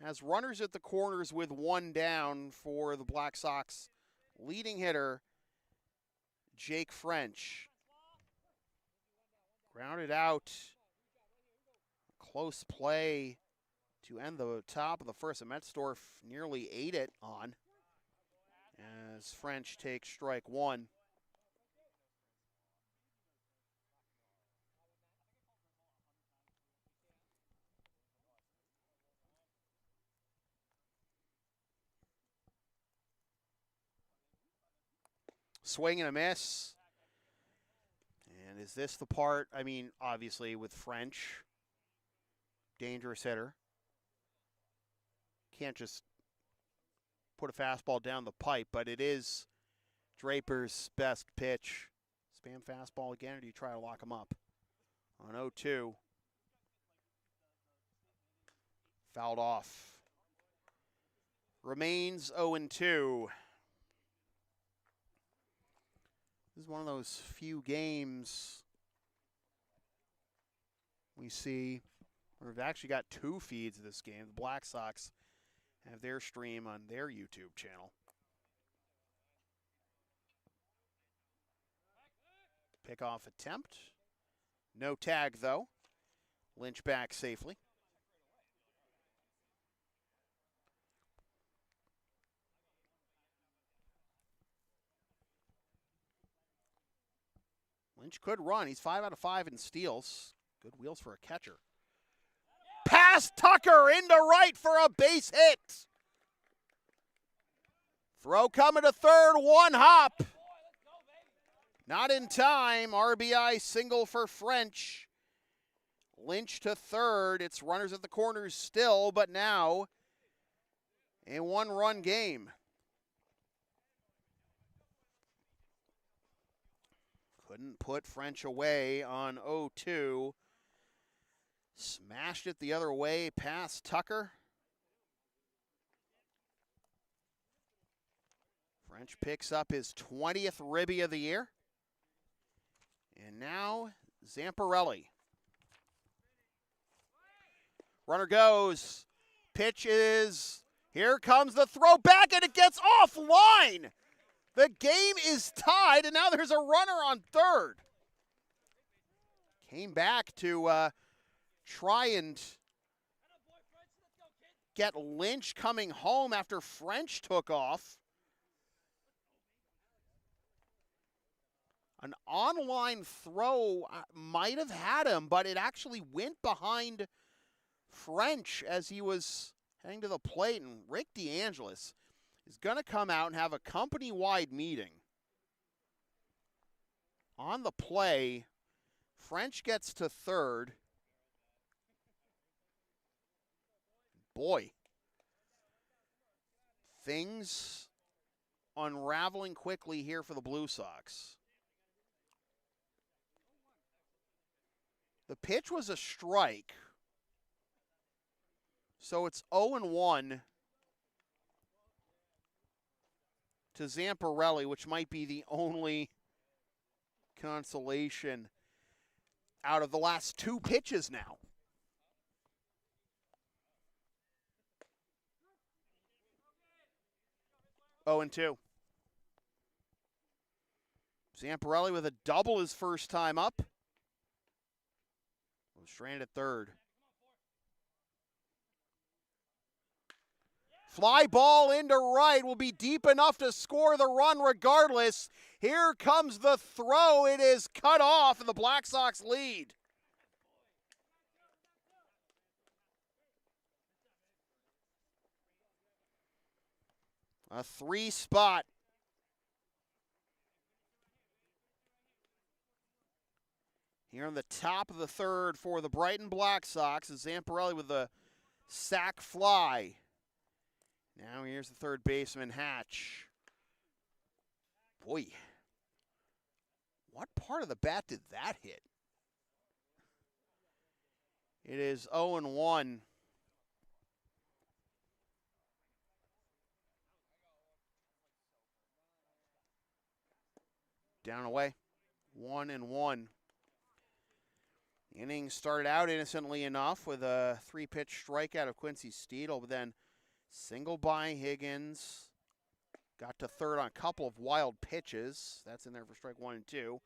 Has runners at the corners with 1 down for the Black Sox leading hitter, Jake French. Grounded out. Close play to end the top of the first. Metzdorf nearly ate it on as French takes strike 1. Swing and a miss. And is this the part? I mean, obviously with French, dangerous hitter. Can't just put a fastball down the pipe, but it is Draper's best pitch. Spam fastball again, or do you try to lock him up? On 0-2. Fouled off. Remains 0-2. This is one of those few games we see where we've actually got 2 feeds of this game. The Black Sox have their stream on their YouTube channel. Pickoff attempt. No tag, though. Lynch back safely. Lynch could run. He's 5 out of 5 in steals. Good wheels for a catcher. Pass Tucker into right for a base hit. Throw coming to third, 1 hop. Not in time. RBI single for French. Lynch to third. It's runners at the corners still, but now a 1-run game. Couldn't put French away on 0-2. Smashed it the other way past Tucker. French picks up his 20th ribby of the year. And now Zamparelli. Runner goes. Pitch is. Here comes the throw back, and it gets offline. The game is tied, and now there's a runner on third. Came back to try and get Lynch coming home after French took off. An online throw might have had him, but it actually went behind French as he was heading to the plate, and Rick DeAngelis is going to come out and have a company-wide meeting. On the play, French gets to third. Boy, things unraveling quickly here for the Blue Sox. The pitch was a strike. So it's 0-1 to Zamparelli, which might be the only consolation out of the last 2 pitches now. Oh, and 2. Zamparelli with a double his first time up. Was stranded at third. Fly ball into right will be deep enough to score the run regardless. Here comes the throw. It is cut off, and the Black Sox lead. A 3-spot. Here on the top of the third for the Brighton Black Sox is Zamparelli with the sac fly. Now here's the third baseman, Hatch. Boy, what part of the bat did that hit? It is 0-1. Down away, 1-1. The inning started out innocently enough with a 3-pitch strikeout of Quincy Steedle, but then single by Higgins. Got to third on a couple of wild pitches. That's in there for strike 1 and 2.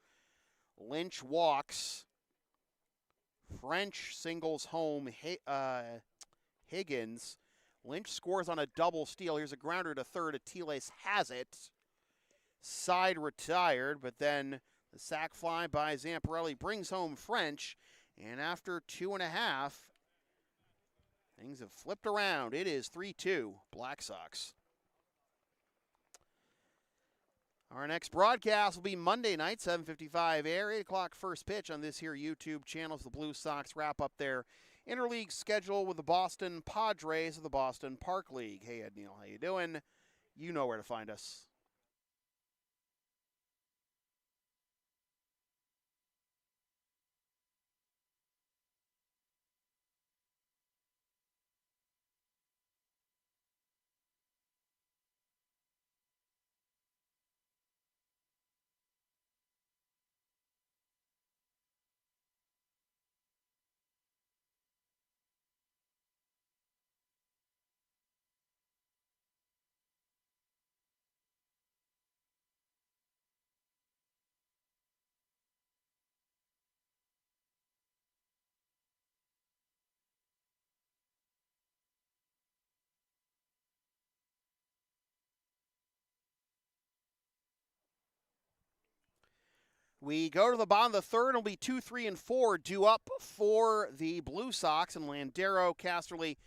Lynch walks. French singles home Higgins. Lynch scores on a double steal. Here's a grounder to third. Atiles has it. Side retired, but then the sac fly by Zamparelli brings home French. And after 2.5, things have flipped around. It is 3-2 Black Sox. Our next broadcast will be Monday night, 7:55 air, 8 o'clock first pitch on this here YouTube channel as the Blue Sox wrap up their interleague schedule with the Boston Padres of the Boston Park League. Hey, Ed Neal, how you doing? You know where to find us. We go to the bottom of the third. It'll be 2, 3, and 4 due up for the Blue Sox and Landero, Casterly,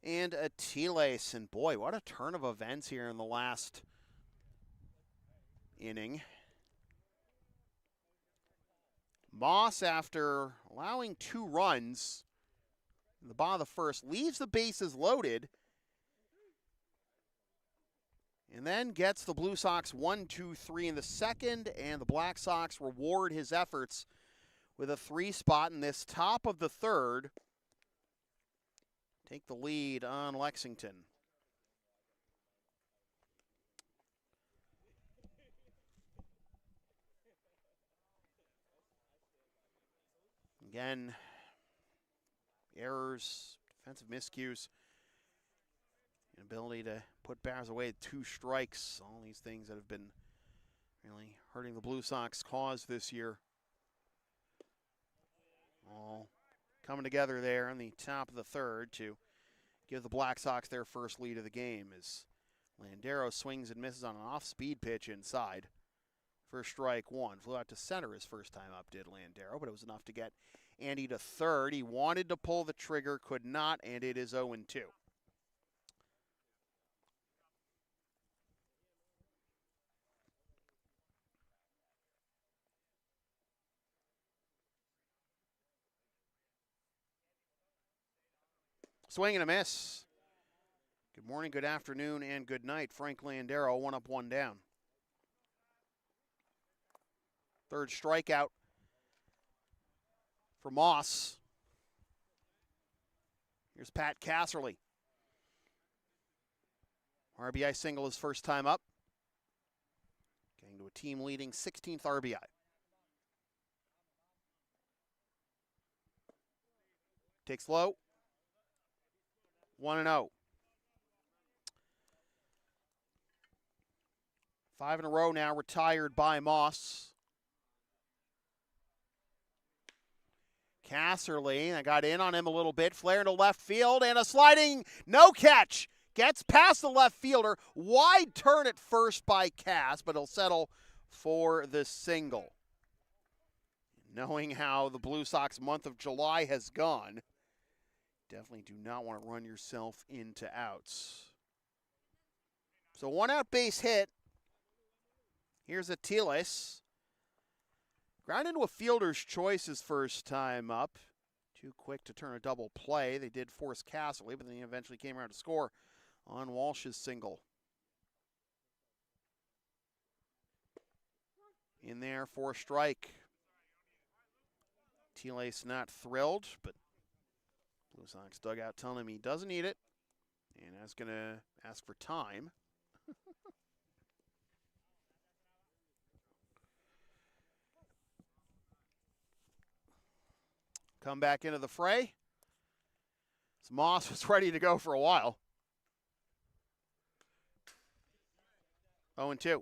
and Atiles. And boy, what a turn of events here in the last inning. Moss, after allowing 2 runs in the bottom of the first, leaves the bases loaded and then gets the Blue Sox 1, 2, 3 in the second, and the Black Sox reward his efforts with a 3-spot in this top of the third. Take the lead on Lexington. Again, errors, defensive miscues, inability to put batters away at 2 strikes, all these things that have been really hurting the Blue Sox cause this year. All coming together there in the top of the third to give the Black Sox their first lead of the game as Landero swings and misses on an off-speed pitch inside. First strike 1. Flew out to center his first time up, did Landero, but it was enough to get Andy to third. He wanted to pull the trigger, could not, and it is 0-2. Swing and a miss. Good morning, good afternoon, and good night. Frank Landero, 1 up, 1 down. Third strikeout for Moss. Here's Pat Casserly. RBI single his first time up. Getting to a team-leading 16th RBI. Takes low. 1-0. 5 in a row now retired by Moss. Casserly, I got in on him a little bit. Flare to left field and a sliding no catch. Gets past the left fielder. Wide turn at first by Cass, but he'll settle for the single. Knowing how the Blue Sox month of July has gone, definitely do not want to run yourself into outs. So 1 out base hit. Here's Atiles. Ground into a fielder's choice his first time up. Too quick to turn a double play. They did force Casserly, but then he eventually came around to score on Walsh's single. In there for a strike. Atiles not thrilled, but Blue Sox dugout telling him he doesn't need it. And that's going to ask for time. Come back into the fray. Moss was ready to go for a while. 0-2.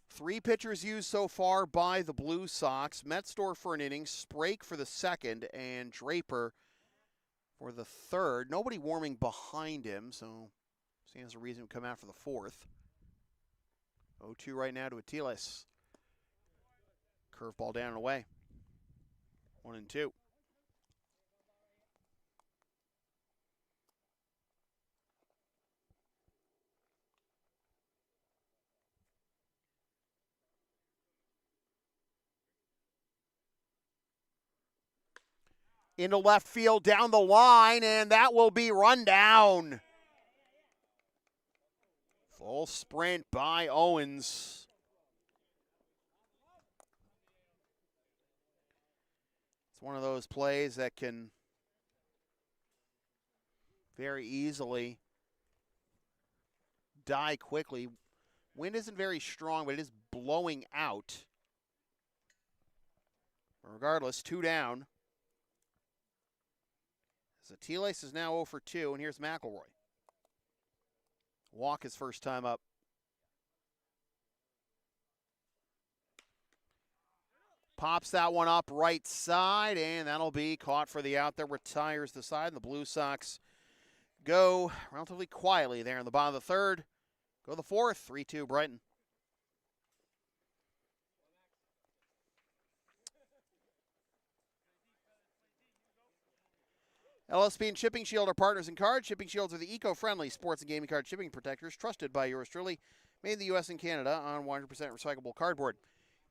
3 pitchers used so far by the Blue Sox. Metzdorf for an inning, Sprake for the second, and Draper for the third. Nobody warming behind him, so he has a reason to come out for the fourth. 0-2 right now to Atiles. Curveball down and away. 1-2. Into left field, down the line, and that will be run down. Full sprint by Owens. It's one of those plays that can very easily die quickly. Wind isn't very strong, but it is blowing out. Regardless, 2 down. Atiles is now 0 for 2, and here's McElroy. Walk his first time up. Pops that one up right side, and that'll be caught for the out that retires the side. And the Blue Sox go relatively quietly there in the bottom of the third. Go the fourth, 3-2 Brighton. LSP and Shipping Shield are partners in cards. Shipping Shields are the eco-friendly sports and gaming card shipping protectors trusted by yours truly. Made in the U.S. and Canada on 100% recyclable cardboard.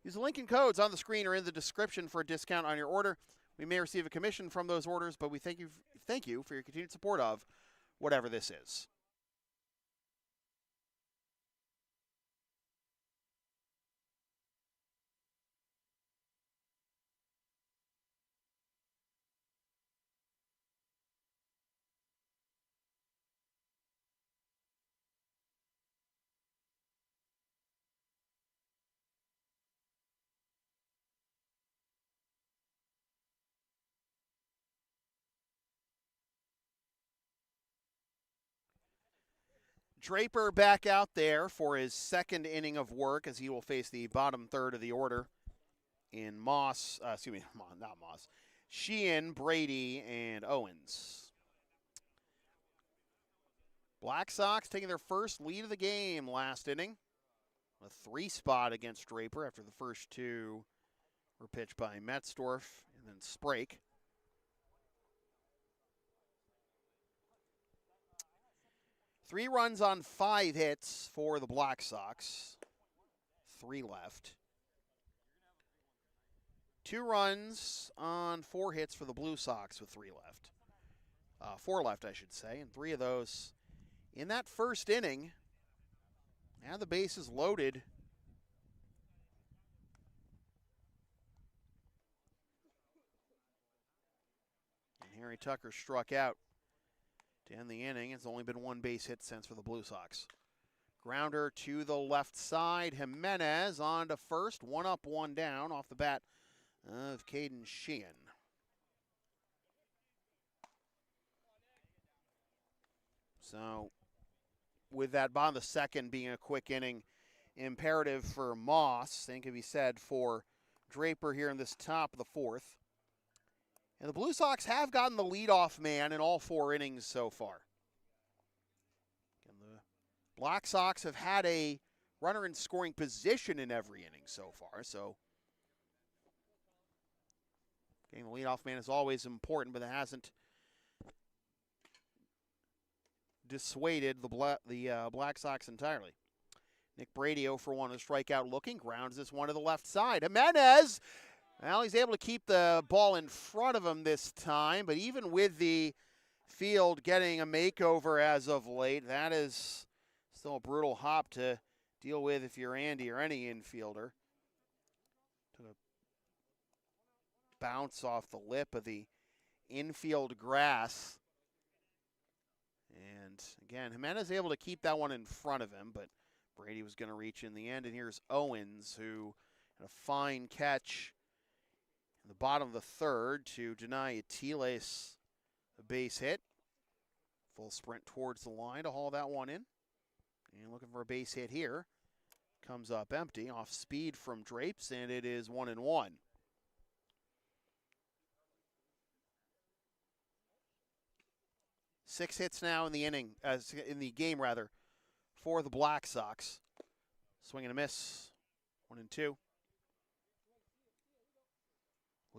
Use the link and codes on the screen or in the description for a discount on your order. We may receive a commission from those orders, but we thank you for your continued support of whatever this is. Draper back out there for his second inning of work as he will face the bottom third of the order in Sheehan, Brady, and Owens. Black Sox taking their first lead of the game last inning. A 3-spot against Draper after the first 2 were pitched by Metzdorf and then Sprake. Three runs on 5 hits for the Black Sox. 3 left. 2 runs on 4 hits for the Blue Sox with 3 left. 4 left, I should say, and 3 of those in that first inning. Now the bases loaded Trey Tucker struck out to end the inning. It's only been one base hit since for the Blue Sox. Grounder to the left side. Jimenez on to first. One up, one down off the bat of Caden Sheehan. So with that bottom of the second being a quick inning, imperative for Moss, same can be said for Draper here in this top of the fourth. And the Blue Sox have gotten the leadoff man in all 4 innings so far. And the Black Sox have had a runner in scoring position in every inning so far. So getting the leadoff man is always important, but it hasn't dissuaded the Black Sox entirely. Nick Brady 0 for 1 with a strikeout looking. Grounds this one to the left side. Jimenez, well, he's able to keep the ball in front of him this time, but even with the field getting a makeover as of late, that is still a brutal hop to deal with if you're Andy or any infielder. Took a bounce off the lip of the infield grass. And again, Jimenez able to keep that one in front of him, but Brady was going to reach in the end. And here's Owens, who had a fine catch in the bottom of the third to deny Atiles a base hit. Full sprint towards the line to haul that one in. And looking for a base hit here. Comes up empty, off speed from Drapes, and it is 1-1. Six hits now in the inning, in the game rather, for the Black Sox. Swing and a miss, 1-2.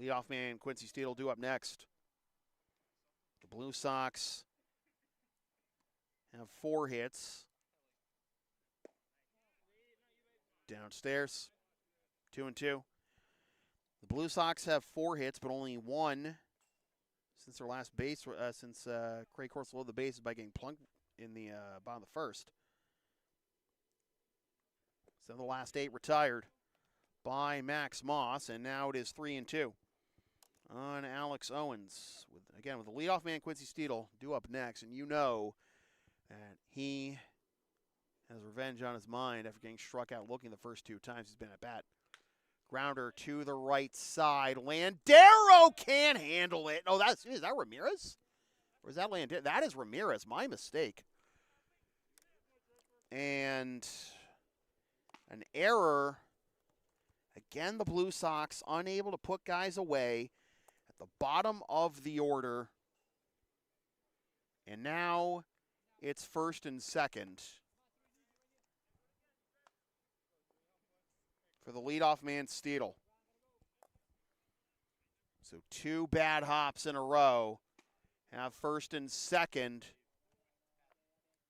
Leadoff man Quincy Steele due up next. The Blue Sox have 4 hits. Downstairs, 2-2. The Blue Sox have 4 hits, but only 1 since their last base, since Craig Corso loaded the bases by getting plunked in the bottom of the first. So the last 8 retired by Max Moss, and now it is 3-2 on Alex Owens. With the leadoff man Quincy Steele due up next, and you know that he has revenge on his mind after getting struck out looking the first 2 times he's been at bat. Grounder to the right side. Landero can't handle it. Oh, is that Ramirez? Or is that Landero? That is Ramirez. My mistake. And an error. Again, the Blue Sox unable to put guys away at the bottom of the order. And now it's first and second for the leadoff man, Steele. So 2 bad hops in a row. Have first and second.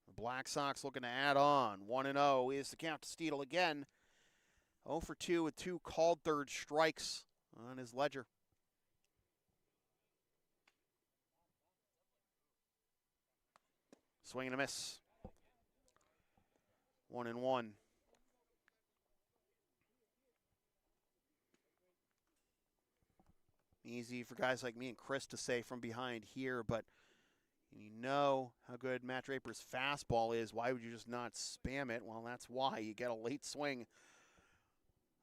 The Black Sox looking to add on. 1-0 is the count to Steele again. 0 for 2 with 2 called third strikes on his ledger. Swing and a miss. 1-1. Easy for guys like me and Chris to say from behind here, but you know how good Matt Draper's fastball is. Why would you just not spam it? Well, that's why. You get a late swing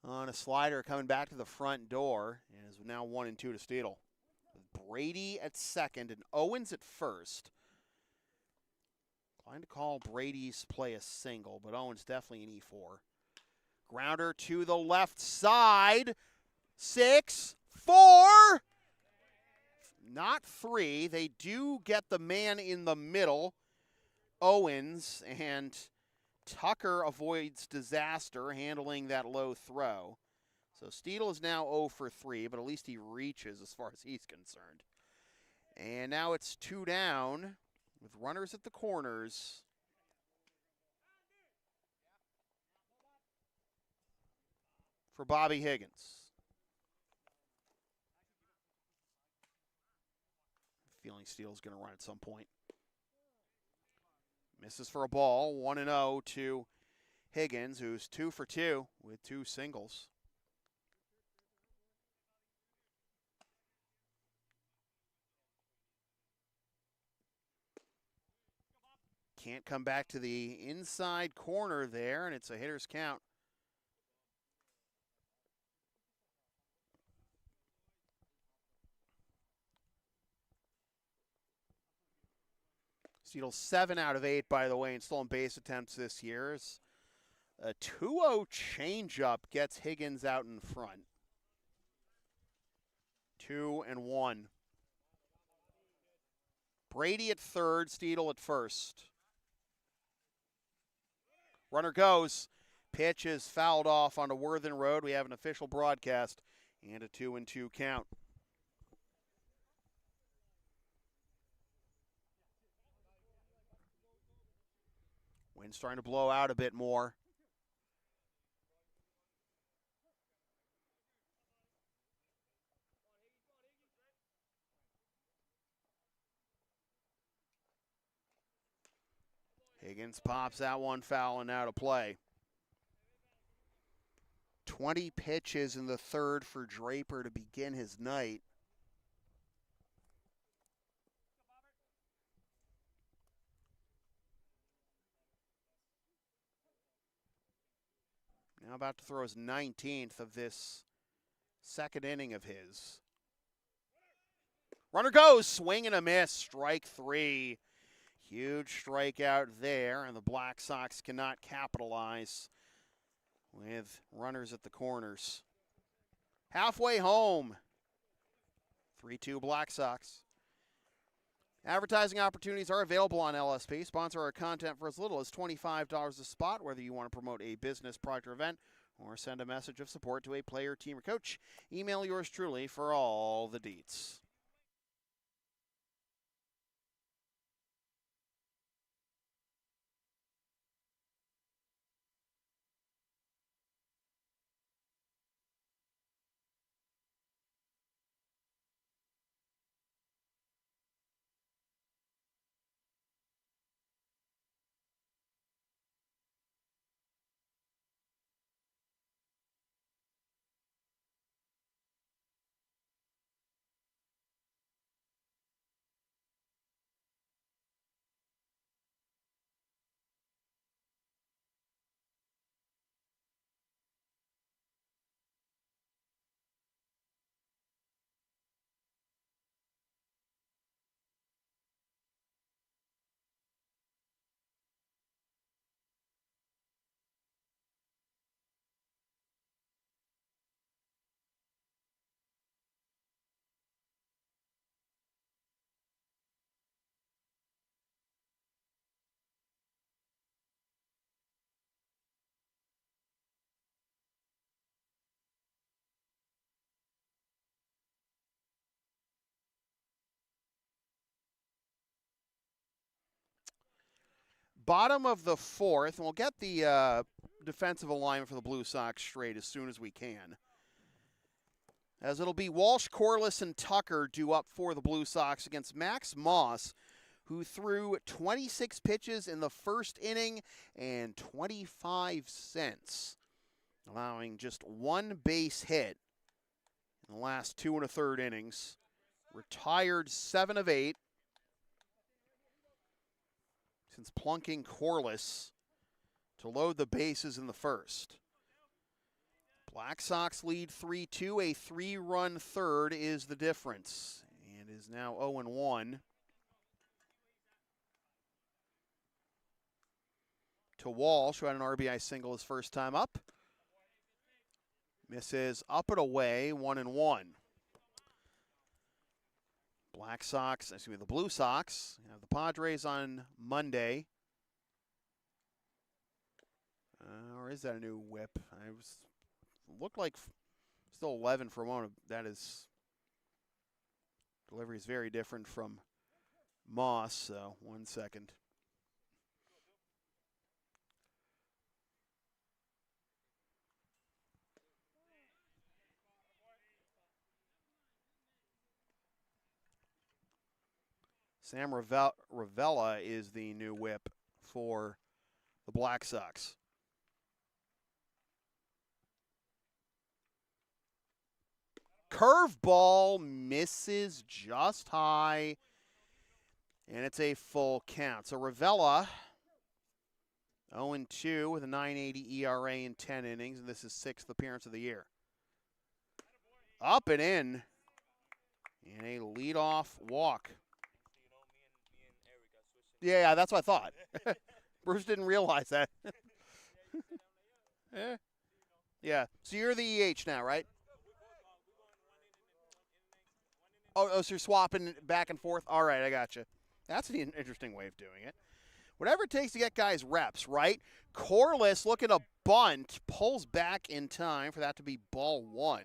on a slider coming back to the front door, and is now 1-2 to Steele. With Brady at second and Owens at first. Inclined to call Brady's play a single, but Owens definitely an E4. Grounder to the left side. 6, 4, not 3. They do get the man in the middle, Owens, and Tucker avoids disaster handling that low throw. So Steele is now 0 for 3, but at least he reaches as far as he's concerned. And now it's 2 down with runners at the corners. For Bobby Higgins. Feeling Steele's going to run at some point. Misses for a ball. 1-0 to Higgins, who's 2 for 2 with 2 singles. can't come back to the inside corner there, and it's a hitter's count. Steele's 7 out of 8, by the way, in stolen base attempts this year. A 2-0 changeup gets Higgins out in front. 2-1. Brady at third, Steele at first. Runner goes. Pitch is fouled off onto Worthen Road. We have an official broadcast and a 2-2 count. Wind's starting to blow out a bit more. Higgins pops that one foul and out of play. 20 pitches in the third for Draper to begin his night. Now about to throw his 19th of this second inning of his. Runner goes, swing and a miss, strike 3. Huge strikeout there, and the Black Sox cannot capitalize with runners at the corners. Halfway home, 3-2 Black Sox. Advertising opportunities are available on LSP. Sponsor our content for as little as $25 a spot, whether you want to promote a business, product, or event, or send a message of support to a player, team, or coach. Email yours truly for all the deets. Bottom of the fourth, and we'll get the defensive alignment for the Blue Sox straight as soon as we can. As it'll be Walsh, Corliss, and Tucker due up for the Blue Sox against Max Moss, who threw 26 pitches in the first inning and 25 cents, allowing just one base hit in the last 2 1/3 innings. Retired 7 of 8. Since plunking Corliss to load the bases in the first. Black Sox lead 3-2. A 3-run third is the difference, and is now 0-1. To Walsh, who had an RBI single his first time up. Misses up and away, 1-1. The Blue Sox have the Padres on Monday. Or is that a new whip? Looked like still 11 for a moment. That is, delivery is very different from Moss, so 1 second. Sam Ravella is the new whip for the Black Sox. Curveball misses just high, and it's a full count. So Ravella 0-2 with a 9.80 ERA in 10 innings, and this is 6th appearance of the year. Up and in a leadoff walk. Yeah, that's what I thought. Bruce didn't realize that. Yeah, so you're the EH now, right? Oh, so you're swapping back and forth? All right, I got you. That's an interesting way of doing it. Whatever it takes to get guys reps, right? Corliss looking to bunt, pulls back in time for that to be ball 1.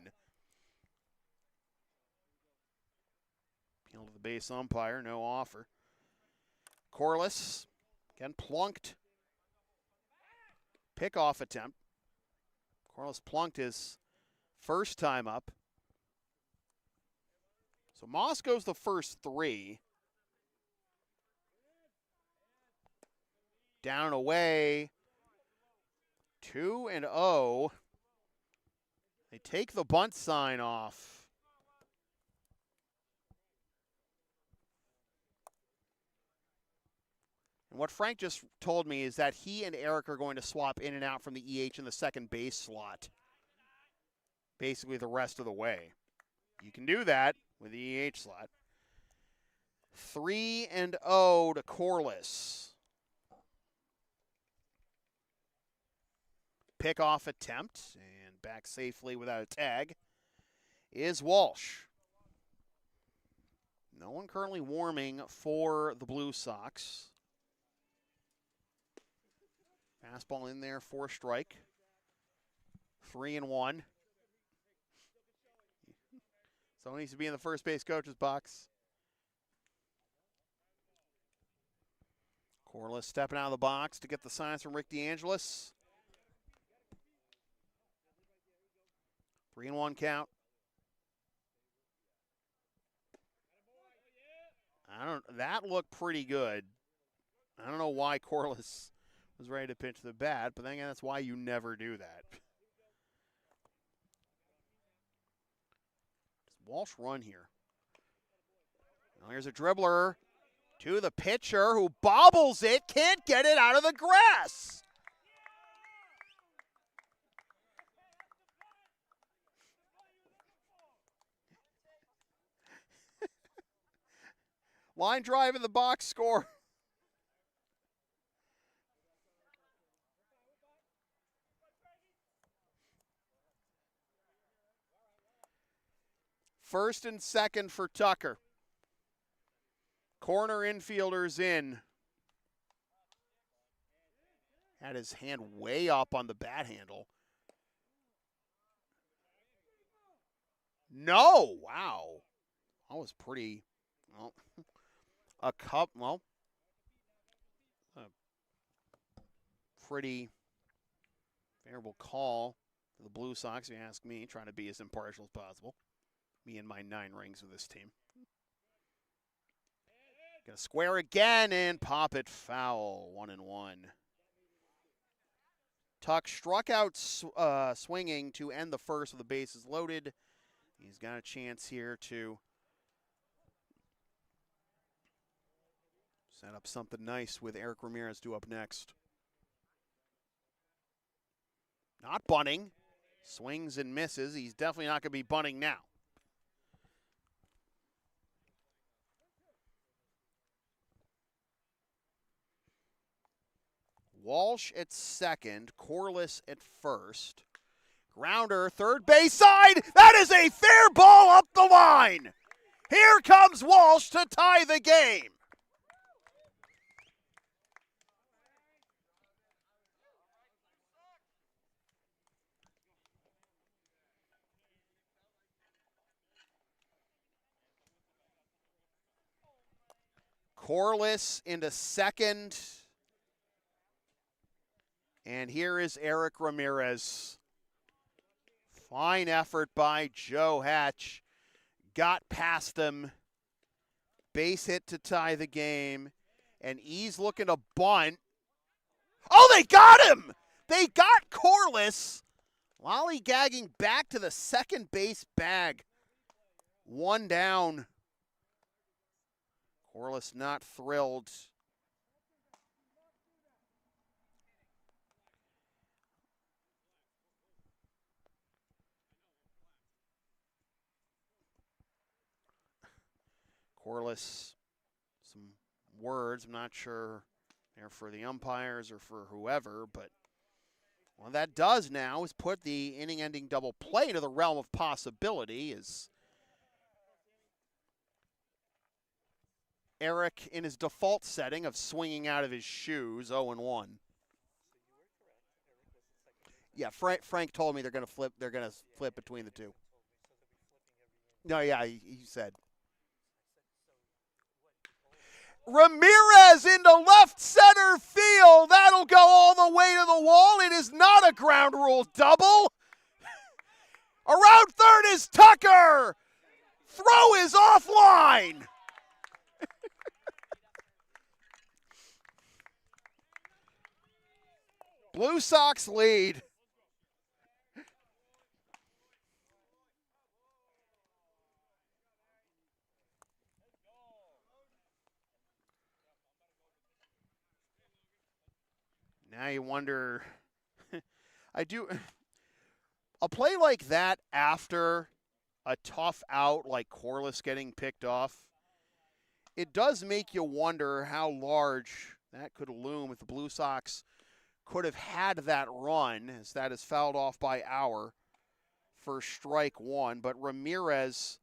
Appeal to the base umpire, no offer. Corliss, again plunked. Pickoff attempt. Corliss plunked his first time up. So Moss goes the first 3. Down and away. 2-0. They take the bunt sign off. And what Frank just told me is that he and Eric are going to swap in and out from the EH in the second base slot. Basically the rest of the way. You can do that with the EH slot. 3-0 to Corliss. Pickoff attempt, and back safely without a tag is Walsh. No one currently warming for the Blue Sox. Fastball in there for a strike. 3-1. Someone needs to be in the first base coach's box. Corliss stepping out of the box to get the signs from Rick DeAngelis. 3-1 count. That looked pretty good. I don't know why Corliss was ready to pitch the bat, but then again, that's why you never do that. Does Walsh run here? Well, here's a dribbler to the pitcher who bobbles it, can't get it out of the grass. Line drive in the box score. First and second for Tucker. Corner infielders in. Had his hand way up on the bat handle. No, wow. That was pretty, well, pretty favorable call for the Blue Sox, if you ask me, trying to be as impartial as possible. Me and my 9 rings with this team. Gonna square again and pop it foul. 1-1. Tuck struck out swinging to end the first with the bases loaded. He's got a chance here to set up something nice with Eric Ramirez due up next. Not bunting. Swings and misses. He's definitely not going to be bunting now. Walsh at second. Corliss at first. Grounder, third base side. That is a fair ball up the line. Here comes Walsh to tie the game. Corliss into second. And here is Eric Ramirez. Fine effort by Joe Hatch. Got past him. Base hit to tie the game. And he's looking to bunt. Oh, they got him! They got Corliss. Lollygagging back to the second base bag. 1 down. Corliss not thrilled. Corliss, some words. I'm not sure they're for the umpires or for whoever, but what that does now is put the inning-ending double play into the realm of possibility. Is Eric in his default setting of swinging out of his shoes, 0-1. Yeah, Frank told me they're going to flip. They're going to flip between the two. No, yeah, he said. Ramirez into left center field. That'll go all the way to the wall. It is not a ground rule double. Around third is Tucker. Throw is offline. Blue Sox lead. Now you wonder, a play like that after a tough out like Corliss getting picked off, it does make you wonder how large that could loom if the Blue Sox could have had that run, as that is fouled off by Auer for strike one. But Ramirez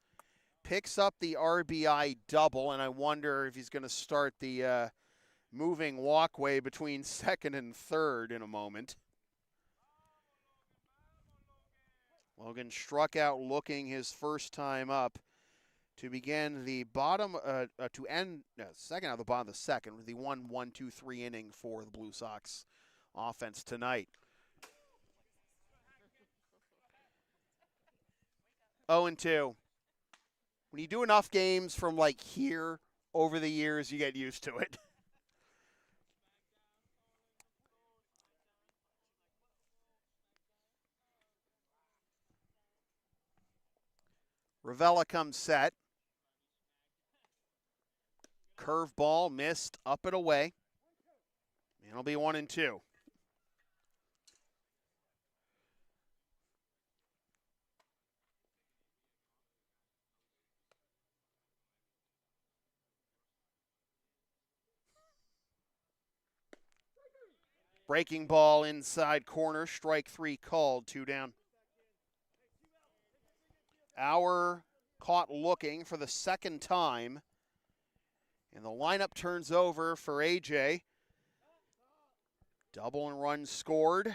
picks up the RBI double, and I wonder if he's going to start the moving walkway between second and third in a moment. Logan struck out looking his first time up to begin the bottom, to end second out of the bottom of the second, the 1-1-2-3 inning for the Blue Sox offense tonight. 0-2. When you do enough games from like here over the years, you get used to it. Ravella comes set. Curveball missed, up and away. It'll be 1-2. Breaking ball inside corner, strike three called, 2 down. Auer caught looking for the second time, and the lineup turns over for AJ. Double and run scored.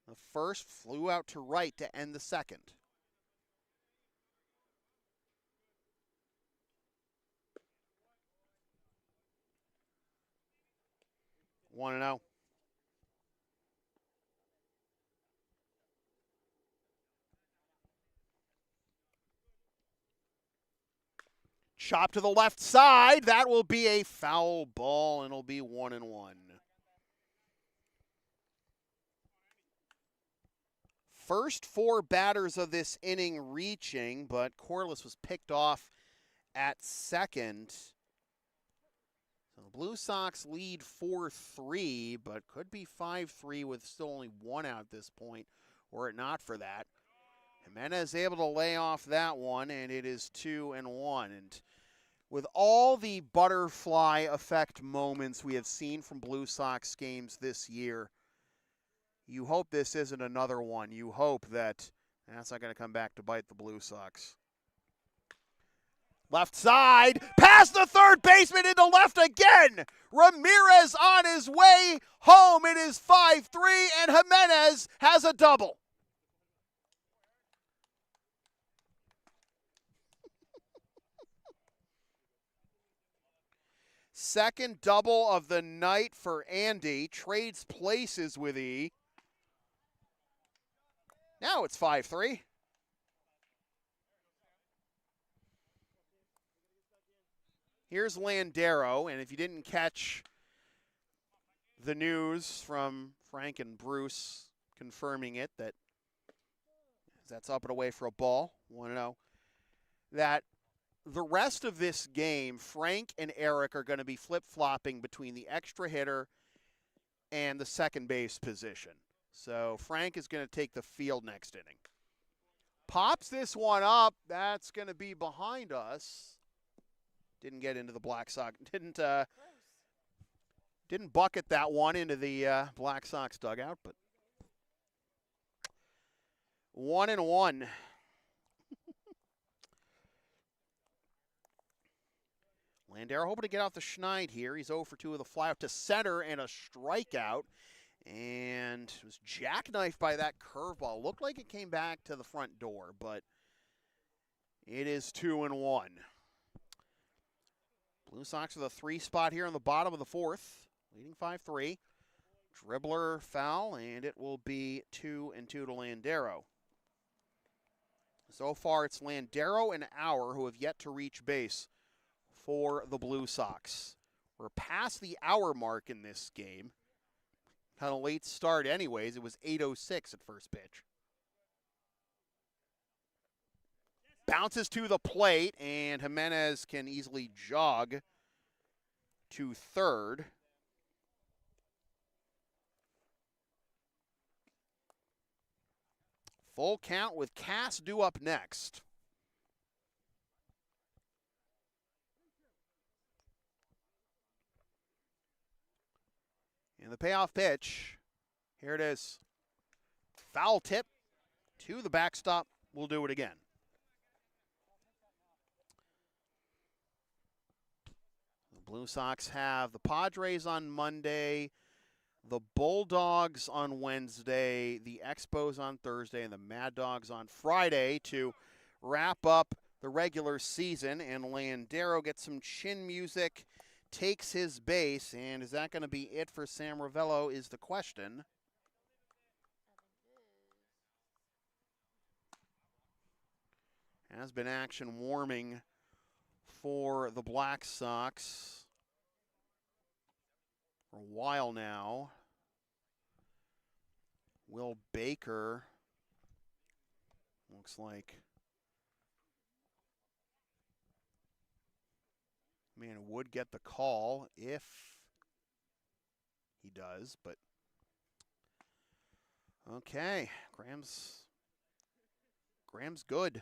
The first flew out to right to end the second. 1-0. Chop to the left side. That will be a foul ball, and it'll be 1-1. First 4 batters of this inning reaching, but Corliss was picked off at second. So the Blue Sox lead 4-3, but could be 5-3 with still only 1 out at this point, were it not for that. Jimenez able to lay off that one, and it is 2-1. And with all the butterfly effect moments we have seen from Blue Sox games this year, you hope this isn't another one. You hope that that's not going to come back to bite the Blue Sox. Left side, past the third baseman into left again. Ramirez on his way home. It is 5-3, and Jimenez has a double. Second double of the night for Andy. Trades places with E. Now it's 5-3. Here's Landero, and if you didn't catch the news from Frank and Bruce confirming it, that's up and away for a ball, 1-0, that the rest of this game, Frank and Eric are going to be flip-flopping between the extra hitter and the second base position. So Frank is going to take the field next inning. Pops this one up. That's going to be behind us. Didn't get into the Black Sox. Didn't bucket that one into the Black Sox dugout, but 1-1. Landero hoping to get off the schneid here. He's 0 for 2 with a fly up to center and a strikeout. And it was jackknifed by that curveball. Looked like it came back to the front door, but it is 2-1. Blue Sox with a 3 spot here on the bottom of the 4th, leading 5-3. Dribbler foul, and it will be 2-2 to Landero. So far, it's Landero and Auer who have yet to reach base for the Blue Sox. We're past the hour mark in this game. Kind of late start anyways. It was 8:06 at first pitch. Bounces to the plate, and Jimenez can easily jog to third. Full count with Cass due up next. And the payoff pitch, here it is. Foul tip to the backstop. We'll do it again. The Blue Sox have the Padres on Monday, the Bulldogs on Wednesday, the Expos on Thursday, and the Mad Dogs on Friday to wrap up the regular season. And Landero gets some chin music, takes his base, and is that going to be it for Sam Ravello is the question. Has been action warming for the Black Sox for a while now. Will Baker looks like man would get the call if he does, but okay, Graham's good.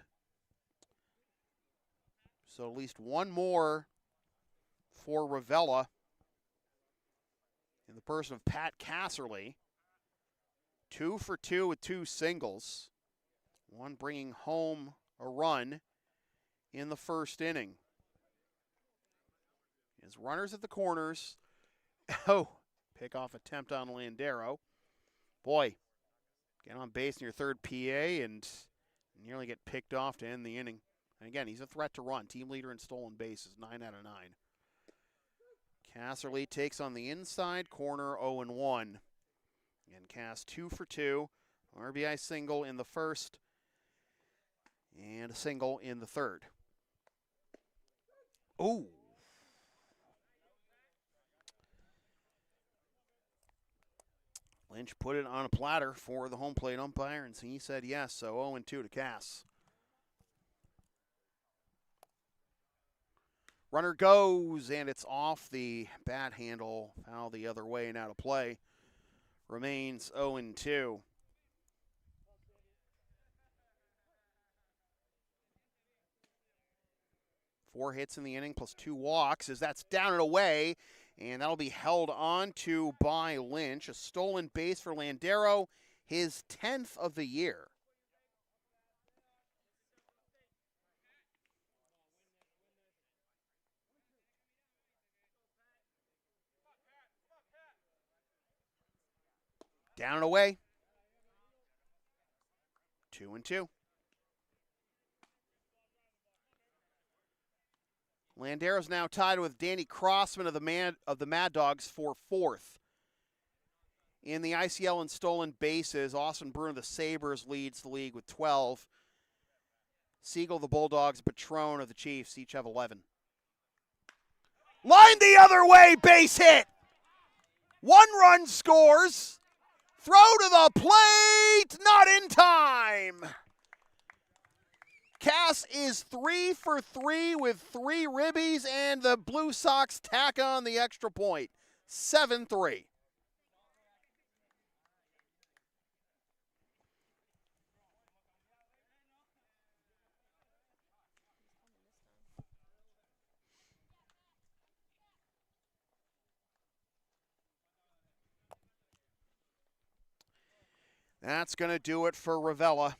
So at least one more for Ravella in the person of Pat Casserly. 2 for 2 with 2 singles. One bringing home a run in the first inning. His runners at the corners. Oh, pickoff attempt on Landero. Boy, get on base in your third PA and nearly get picked off to end the inning. And again, he's a threat to run. Team leader in stolen bases, 9 out of 9. Casserly takes on the inside corner, 0-1. And Cass 2 for 2. RBI single in the first and a single in the third. Oh. Lynch put it on a platter for the home plate umpire, and he said yes, so 0-2 to Cass. Runner goes, and it's off the bat handle. Foul the other way and out of play. Remains 0-2. Four hits in the inning plus 2 walks as that's down and away, and that'll be held on to by Lynch. A stolen base for Landero, his 10th of the year. Down and away. 2-2. Landero's now tied with Danny Crossman of the Mad Dogs for 4th. In the ICL in stolen bases, Austin Bruner of the Sabres leads the league with 12. Siegel, the Bulldogs, Patron of the Chiefs each have 11. Line the other way, base hit! 1 run scores. Throw to the plate, not in time. Cass is 3 for 3 with 3 ribbies, and the Blue Sox tack on the extra point. 7-3. That's going to do it for Ravella.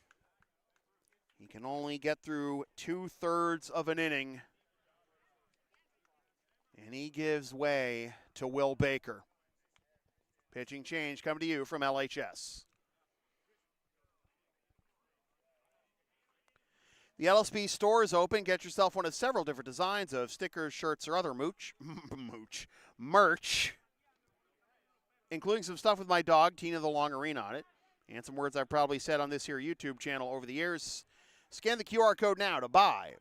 He can only get through 2/3 of an inning. And he gives way to Will Baker. Pitching change coming to you from LHS. The LSP store is open. Get yourself one of several different designs of stickers, shirts, or other merch, including some stuff with my dog, Tina the Longarine, on it, and some words I've probably said on this here YouTube channel over the years. Scan the QR code now to buy.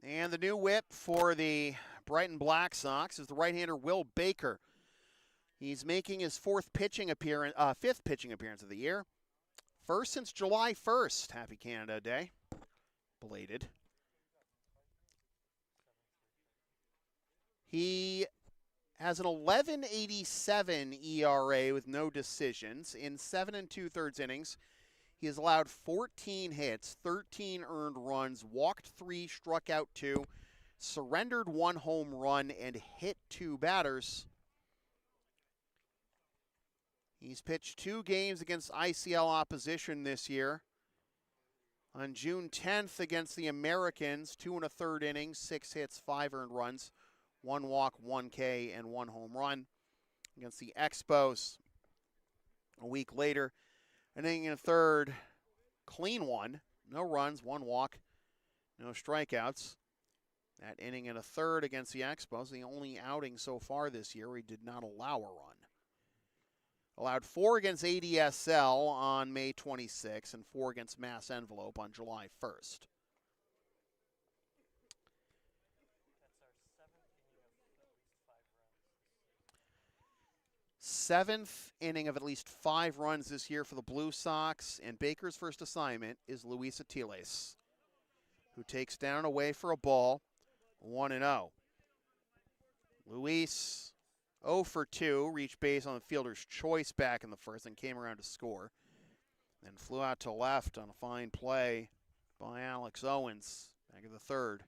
And the new whip for the Brighton Black Sox is the right-hander Will Baker. He's making his fifth pitching appearance of the year. First since July 1st. Happy Canada Day. Belated. He has an 11.87 ERA with no decisions in 7 2/3 innings. He has allowed 14 hits, 13 earned runs, walked 3, struck out 2, surrendered 1 home run, and hit 2 batters. He's pitched 2 games against ICL opposition this year. On June 10th against the Americans, 2 1/3 innings, 6 hits, 5 earned runs, 1 walk, 1 K, and 1 home run. Against the Expos a week later, an inning and a third, clean one, no runs, 1 walk, no strikeouts. That inning and a third against the Expos, the only outing so far this year where he did not allow a run. Allowed 4 against ADSL on May 26 and 4 against Mass Envelope on July 1st. Seventh inning of at least 5 runs this year for the Blue Sox, and Baker's first assignment is Luis Atiles, who takes down and away for a ball, 1-0. Luis, 0 for 2, reached base on the fielder's choice back in the first and came around to score. Then flew out to left on a fine play by Alex Owens, back of the third.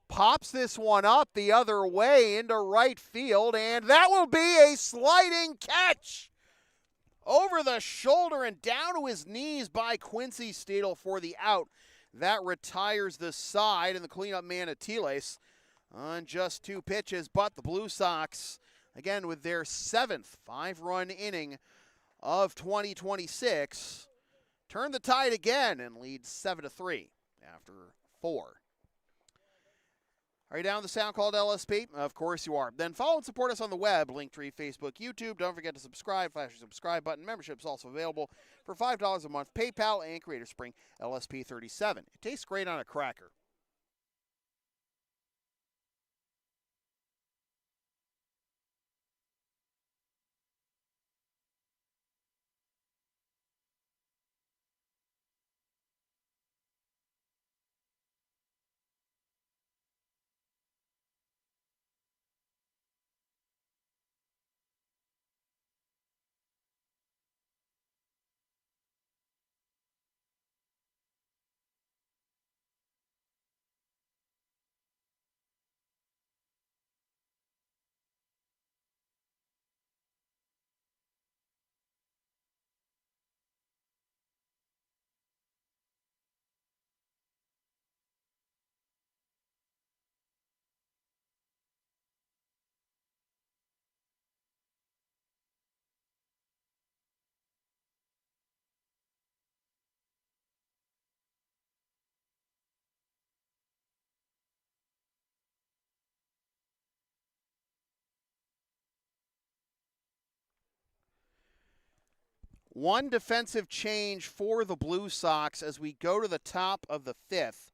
Pops this one up the other way into right field, and that will be a sliding catch over the shoulder and down to his knees by Quincy Steedle for the out. That retires the side and the cleanup man Atiles on just 2 pitches, but the Blue Sox, again with their 7th 5-run inning of 2026, turn the tide again and lead 7-3 after 4. Are you down with the sound called LSP? Of course you are. Then follow and support us on the web, Linktree, Facebook, YouTube. Don't forget to subscribe. Flash the subscribe button. Membership's also available for $5 a month. PayPal and Creator Spring LSP 37. It tastes great on a cracker. One defensive change for the Blue Sox as we go to the top of the 5th.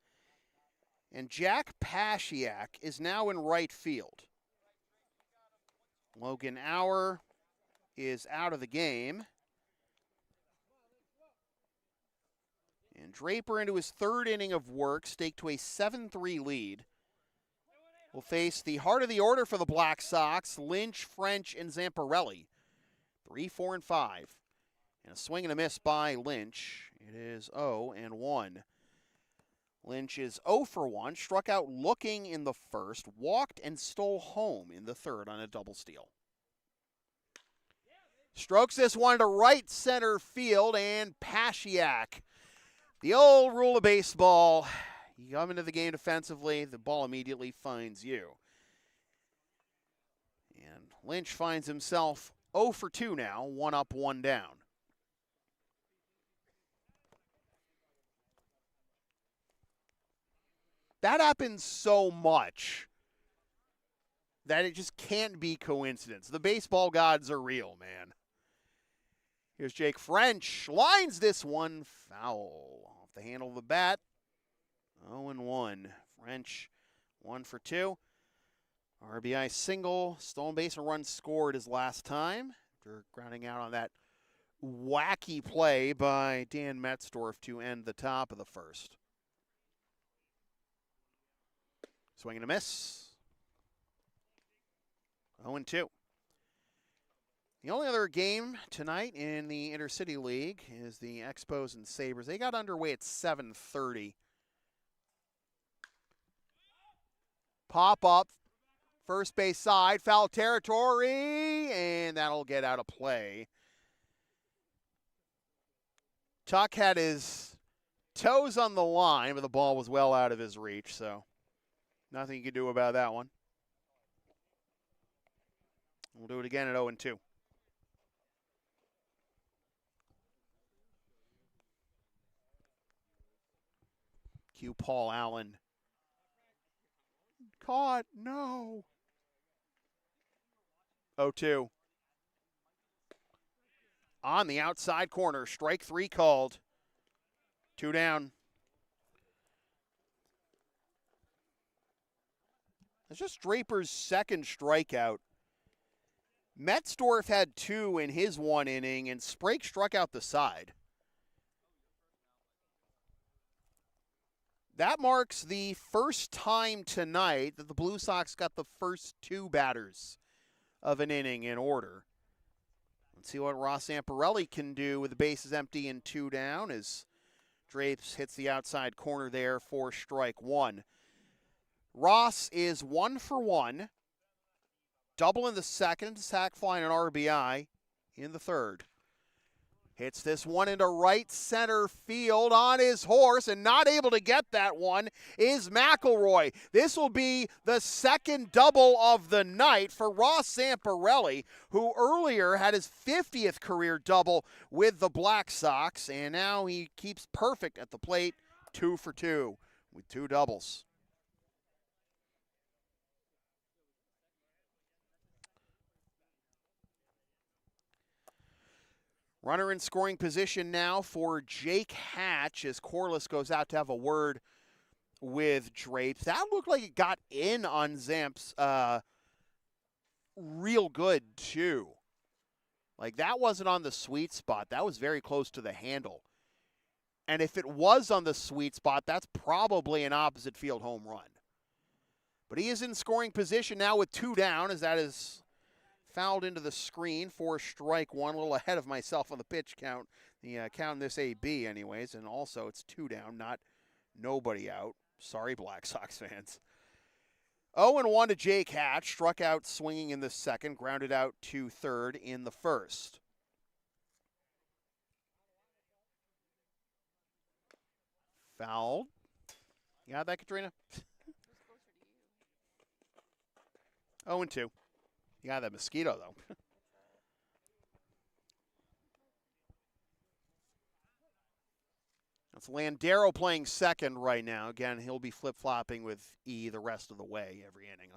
And Jack Pasiak is now in right field. Logan Auer is out of the game. And Draper into his 3rd inning of work, staked to a 7-3 lead. Will face the heart of the order for the Black Sox, Lynch, French, and Zamparelli. 3, 4, and 5. And a swing and a miss by Lynch. It is 0-1. Lynch is 0 for 1, struck out looking in the 1st, walked and stole home in the 3rd on a double steal. Strokes this one to right center field, and Pasiak. The old rule of baseball, you come into the game defensively, the ball immediately finds you. And Lynch finds himself 0 for 2 now, 1 up, 1 down. That happens so much that it just can't be coincidence. The baseball gods are real, man. Here's Jake French. Lines this one foul. Off the handle of the bat. 0-1. French 1 for 2. RBI single. Stolen base and run scored his last time after grounding out on that wacky play by Dan Metzdorf to end the top of the 1st. Swing and a miss. 0-2. The only other game tonight in the Intercity League is the Expos and Sabres. They got underway at 7:30. Pop up, first base side, foul territory, and that'll get out of play. Tuck had his toes on the line, but the ball was well out of his reach, so nothing you can do about that one. We'll do it again at 0-2. Cue Paul Allen. Caught, no. 0-2. On the outside corner, strike 3 called. 2 down. It's just Draper's 2nd strikeout. Metzdorf had 2 in his 1 inning, and Sprague struck out the side. That marks the first time tonight that the Blue Sox got the first 2 batters of an inning in order. Let's see what Ross Zamparelli can do with the bases empty and 2 down as Drapes hits the outside corner there for strike 1. Ross is 1 for 1. Double in the 2nd, sac fly and an RBI in the 3rd. Hits this one into right center field on his horse, and not able to get that one is McElroy. This will be the 2nd double of the night for Ross Zamparelli, who earlier had his 50th career double with the Black Sox, and now he keeps perfect at the plate, 2 for 2 with 2 doubles. Runner in scoring position now for Jake Hatch as Corliss goes out to have a word with Drapes. That looked like it got in on Zamp's real good, too. Like, that wasn't on the sweet spot. That was very close to the handle. And if it was on the sweet spot, that's probably an opposite field home run. But he is in scoring position now with 2 down as that is fouled into the screen for strike 1. A little ahead of myself on the pitch count. The count in this AB anyways. And also it's 2 down, not nobody out. Sorry, Black Sox fans. 0-1 to Jake Hatch. Struck out swinging in the 2nd. Grounded out to 3rd in the 1st. Fouled. You got that, Katrina? 0-2. You got that mosquito, though. That's Landero playing 2nd right now. Again, he'll be flip-flopping with E the rest of the way every inning.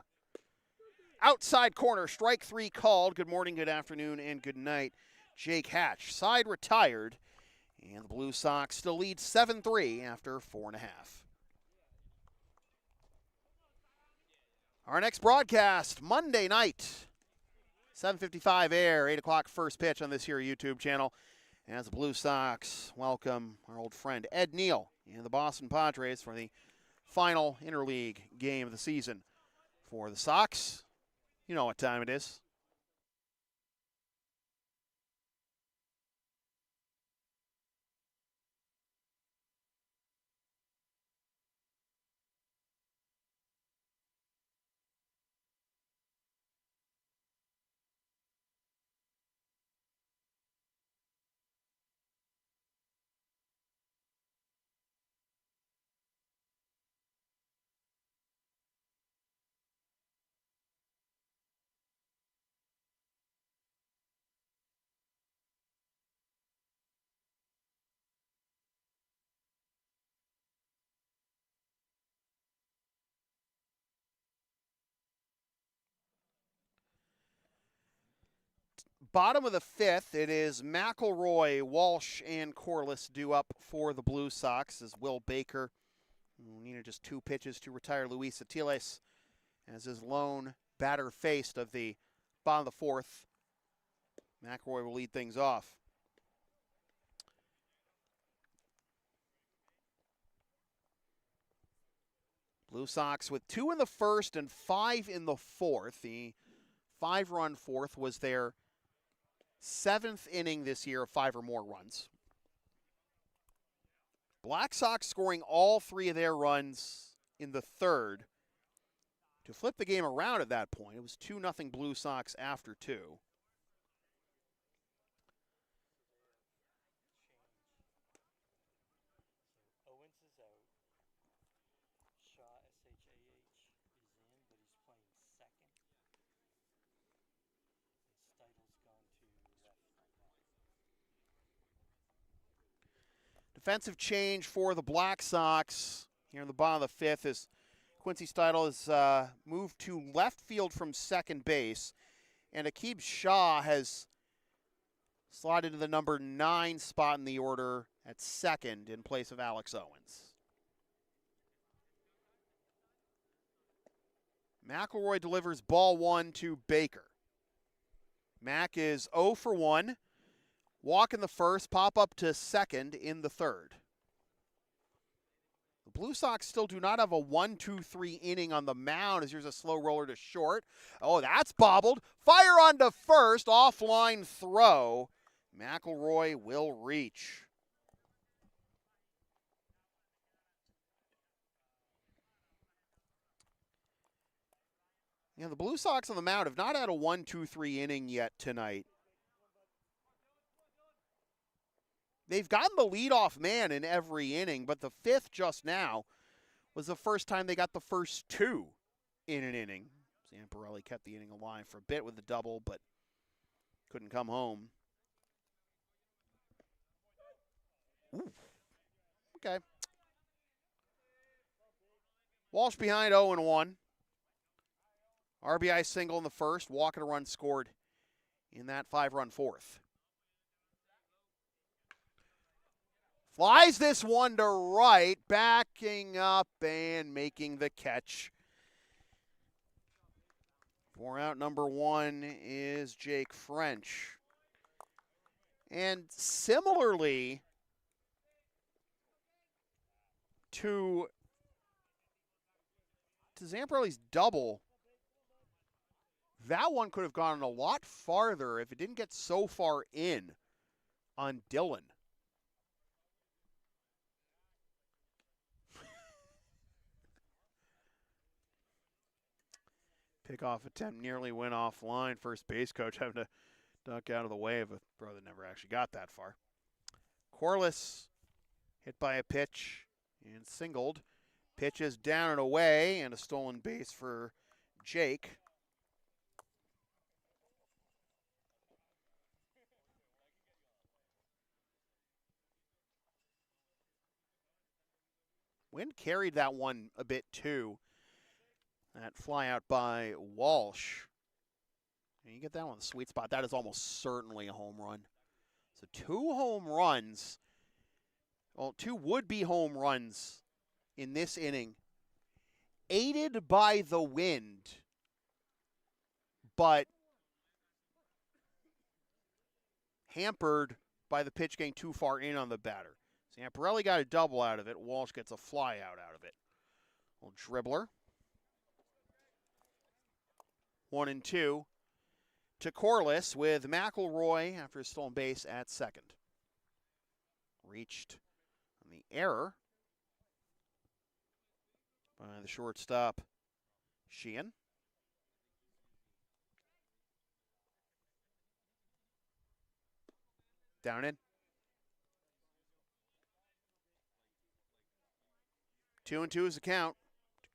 Outside corner, strike 3 called. Good morning, good afternoon, and good night. Jake Hatch. Side retired, and the Blue Sox still lead 7-3 after 4.5. Our next broadcast, Monday night, 7:55 air, 8 o'clock first pitch on this here YouTube channel. As the Blue Sox welcome our old friend Ed Neal and the Boston Padres for the final interleague game of the season. For the Sox, you know what time it is. Bottom of the fifth, it is McElroy, Walsh, and Corliss due up for the Blue Sox as Will Baker needed just 2 pitches to retire Luis Atiles as his lone batter faced of the bottom of the fourth. McElroy will lead things off. Blue Sox with 2 in the first and 5 in the fourth. The 5-run fourth was their 7th inning this year of 5 or more runs. Black Sox scoring all 3 of their runs in the third to flip the game around at that point. It was 2-0 Blue Sox after 2. Defensive change for the Black Sox here in the bottom of the fifth as Quincy Steidl has moved to left field from second base, and Akib Shah has slotted into the number 9 spot in the order at second in place of Alex Owens. McElroy delivers ball 1 to Baker. Mac is 0 for 1. Walk in the first, pop up to second in the third. The Blue Sox still do not have a 1-2-3 inning on the mound as here's a slow roller to short. Oh, that's bobbled. Fire on to first, offline throw. McElroy will reach. The Blue Sox on the mound have not had a 1-2-3 inning yet tonight. They've gotten the leadoff man in every inning, but the 5th just now was the first time they got the first 2 in an inning. Zamparelli kept the inning alive for a bit with the double, but couldn't come home. Ooh. Okay. Walsh behind 0-1. RBI single in the first, walk and a run scored in that 5-run fourth. Flies this one to right, backing up and making the catch. For out number 1 is Jake French. And similarly to Zamparelli's double, that one could have gone a lot farther if it didn't get so far in on Dillon. Pickoff attempt nearly went offline. First base coach having to duck out of the way of a throw that never actually got that far. Corliss hit by a pitch and singled. Pitch is down and away, and a stolen base for Jake. Wind carried that one a bit too. That fly out by Walsh. And you get that one in the sweet spot. That is almost certainly a home run. So 2 home runs, well, 2 would-be home runs in this inning, aided by the wind, but hampered by the pitch getting too far in on the batter. Zamparelli got a double out of it. Walsh gets a fly out of it. Little dribbler. 1-2 to Corliss with McElroy after a stolen base at second. Reached on the error by the shortstop, Sheehan. Down in. 2-2 is the count.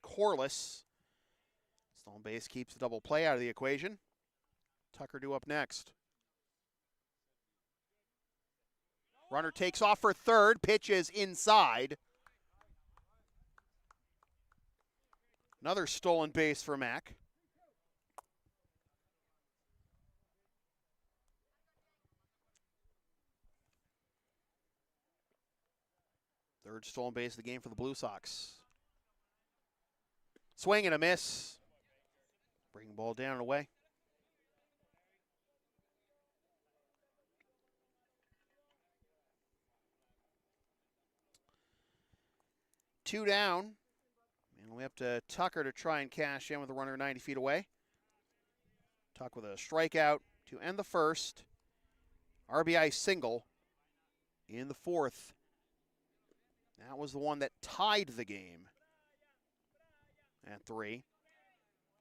Corliss. Stolen base keeps the double play out of the equation. Tucker due up next. Runner takes off for third. Pitch is inside. Another stolen base for Mac. Third stolen base of the game for the Blue Sox. Swing and a miss. Bring the ball down and away. Two down. And we have to Tucker to try and cash in with a runner 90 feet away. Tuck with a strikeout to end the first. RBI single in the fourth. That was the one that tied the game at 3.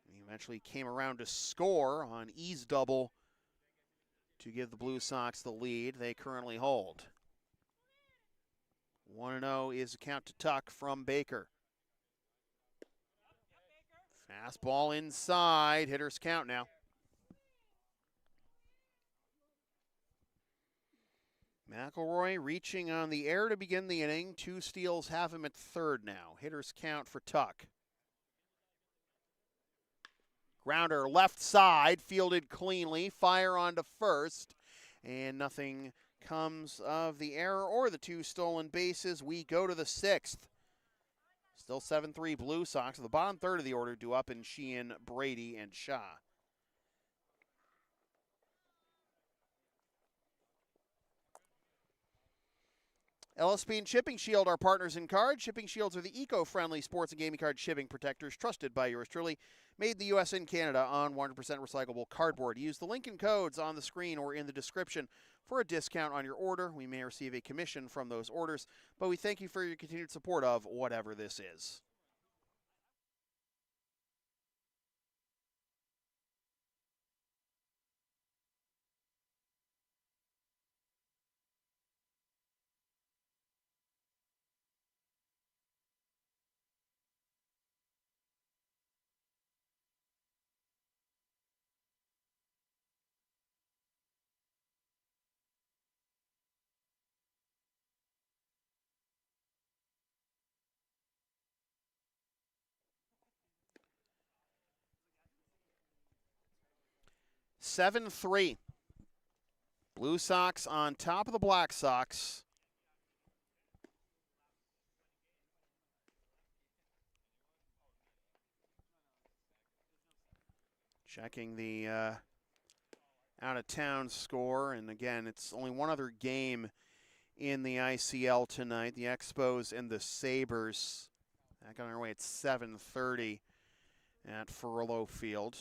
He eventually came around to score on E's double to give the Blue Sox the lead they currently hold. 1-0 is the count to Tuck from Baker. Fastball inside, hitter's count now. McElroy reaching on the air to begin the inning. 2 steals have him at third now. Hitter's count for Tuck. Grounder left side, fielded cleanly. Fire on to first. And nothing comes of the error or the 2 stolen bases. We go to the 6th. Still 7-3 Blue Sox. The bottom third of the order due up in Sheehan, Brady, and Shaw. LSP and Shipping Shield are partners in card. Shipping Shields are the eco-friendly sports and gaming card shipping protectors trusted by yours truly. Made in the U.S. and Canada on 100% recyclable cardboard. Use the link and codes on the screen or in the description for a discount on your order. We may receive a commission from those orders, but we thank you for your continued support of whatever this is. Seven 3. Blue Sox on top of the Black Sox. Checking the out-of-town score. And again, it's only one other game in the ICL tonight. The Expos and the Sabres. Back on our way at 7:30 at Furlow Field.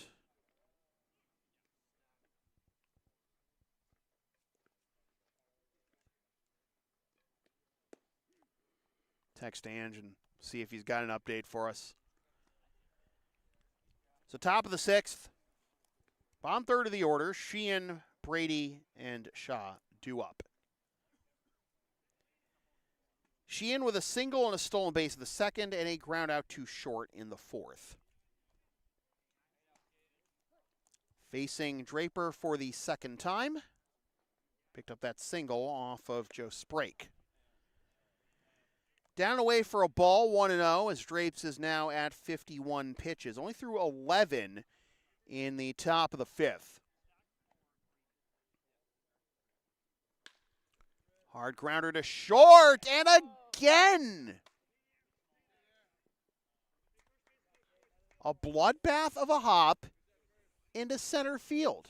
Text Ange and see if he's got an update for us. So top of the 6th. Bottom third of the order. Sheehan, Brady, and Shaw due up. Sheehan with a single and a stolen base in the second and a ground out to short in the fourth. Facing Draper for the second time. Picked up that single off of Joe Sprake. Down away for a ball, 1-0, as Drapes is now at 51 pitches. Only threw 11 in the top of the 5th. Hard grounder to short, and again! A bloodbath of a hop into center field.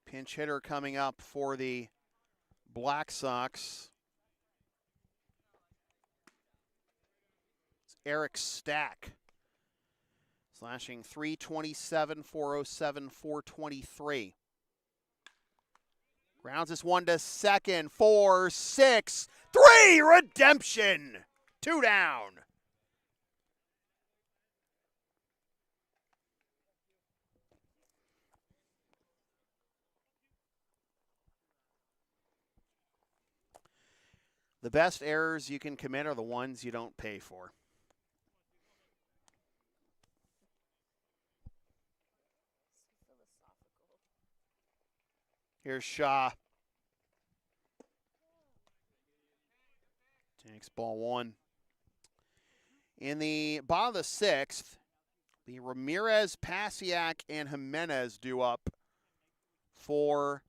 Pinch hitter coming up for the Black Sox. It's Eric Stack. Slashing 327, 407, 423. Grounds this one to second, 4-6, 3, redemption. 2 down. The best errors you can commit are the ones you don't pay for. Here's Shaw. Takes ball 1. In the bottom of the 6th, the Ramirez, Pasiak, and Jimenez due up for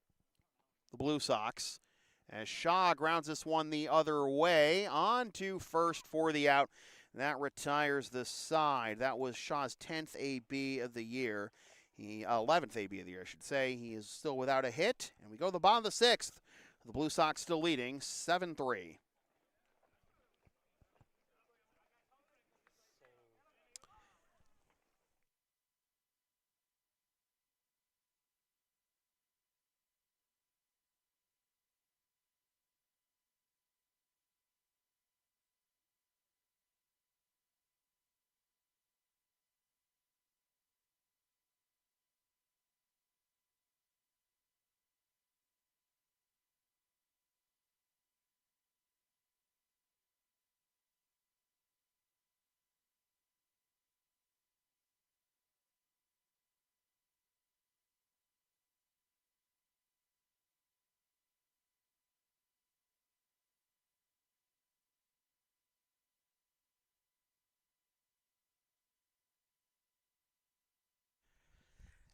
the Blue Sox. As Shaw grounds this one the other way, on to first for the out. That retires the side. That was Shaw's 10th AB of the year. 11th AB of the year, I should say. He is still without a hit. And we go to the bottom of the 6th. The Blue Sox still leading 7-3.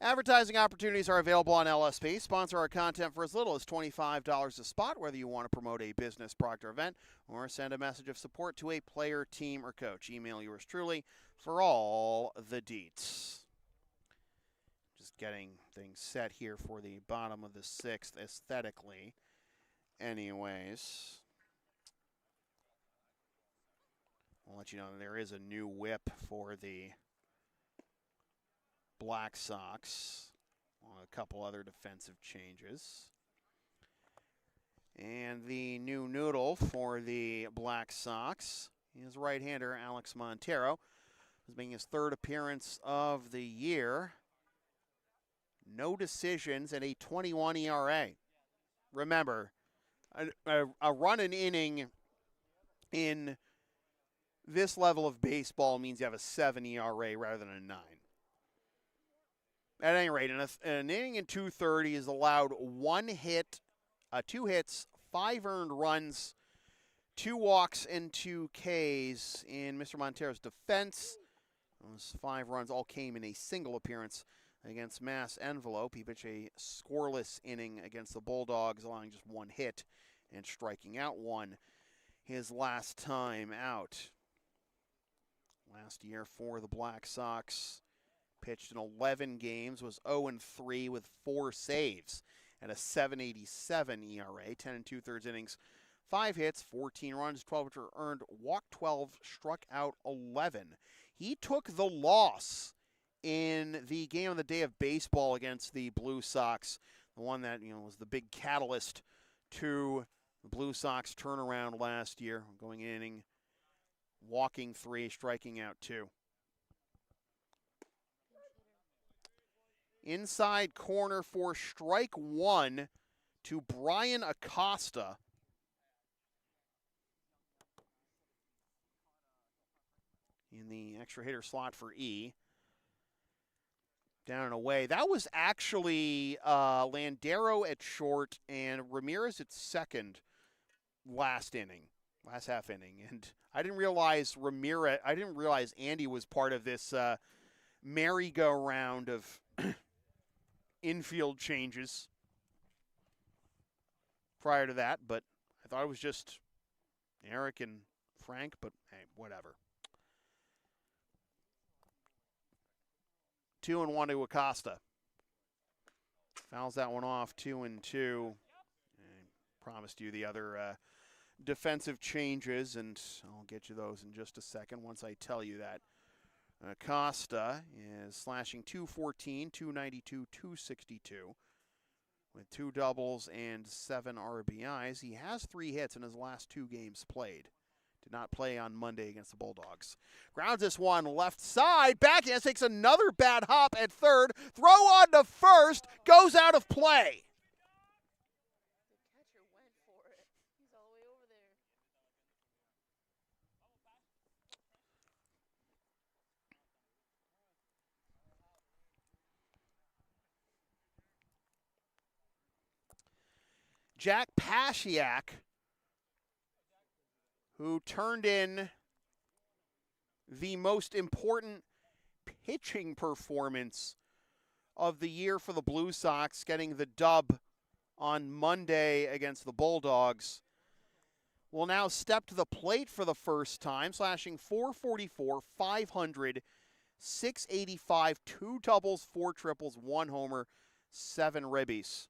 Advertising opportunities are available on LSP. Sponsor our content for as little as $25 a spot, whether you want to promote a business, product, or event, or send a message of support to a player, team, or coach. Email yours truly for all the deets. Just getting things set here for the bottom of the 6th aesthetically. Anyways, I'll let you know that there is a new whip for the Black Sox, a couple other defensive changes. And the new noodle for the Black Sox is right-hander Alex Montero, who's making his 3rd appearance of the year. No decisions and a 21 ERA. Remember, a run an inning in this level of baseball means you have a 7 ERA rather than a 9. At any rate, an inning in 230 is allowed 1 hit, 2 hits, 5 earned runs, 2 walks, and 2 Ks in Mr. Montero's defense. Those 5 runs all came in a single appearance against Mass Envelope. He pitched a scoreless inning against the Bulldogs, allowing just 1 hit and striking out 1 his last time out. Last year for the Black Sox, pitched in 11 games, was 0-3 with 4 saves and a 7.87 ERA, 10 2/3 innings, 5 hits, 14 runs, 12 which were earned, walked 12, struck out 11. He took the loss in the game of the day of baseball against the Blue Sox, the one that was the big catalyst to the Blue Sox turnaround last year, going inning, walking 3, striking out 2. Inside corner for strike 1 to Brian Acosta. In the extra hitter slot for E. down and away. That was actually Landero at short and Ramirez at second last half inning. And I didn't realize Andy was part of this merry-go-round of infield changes prior to that, but I thought it was just Eric and Frank, but hey, whatever. 2-1 to Acosta. Fouls that one off, 2-2. I promised you the other defensive changes, and I'll get you those in just a second once I tell you that. Acosta is slashing 214, 292, 262 with 2 doubles and 7 RBIs. He has 3 hits in his last 2 games played. Did not play on Monday against the Bulldogs. Grounds this one left side. Backhand takes another bad hop at third. Throw on to first. Goes out of play. The catcher went for it. He's all the way over there. Jack Pasiak, who turned in the most important pitching performance of the year for the Blue Sox, getting the dub on Monday against the Bulldogs, will now step to the plate for the first time, slashing 444, 500, 685, 2 doubles, 4 triples, 1 homer, 7 ribbies.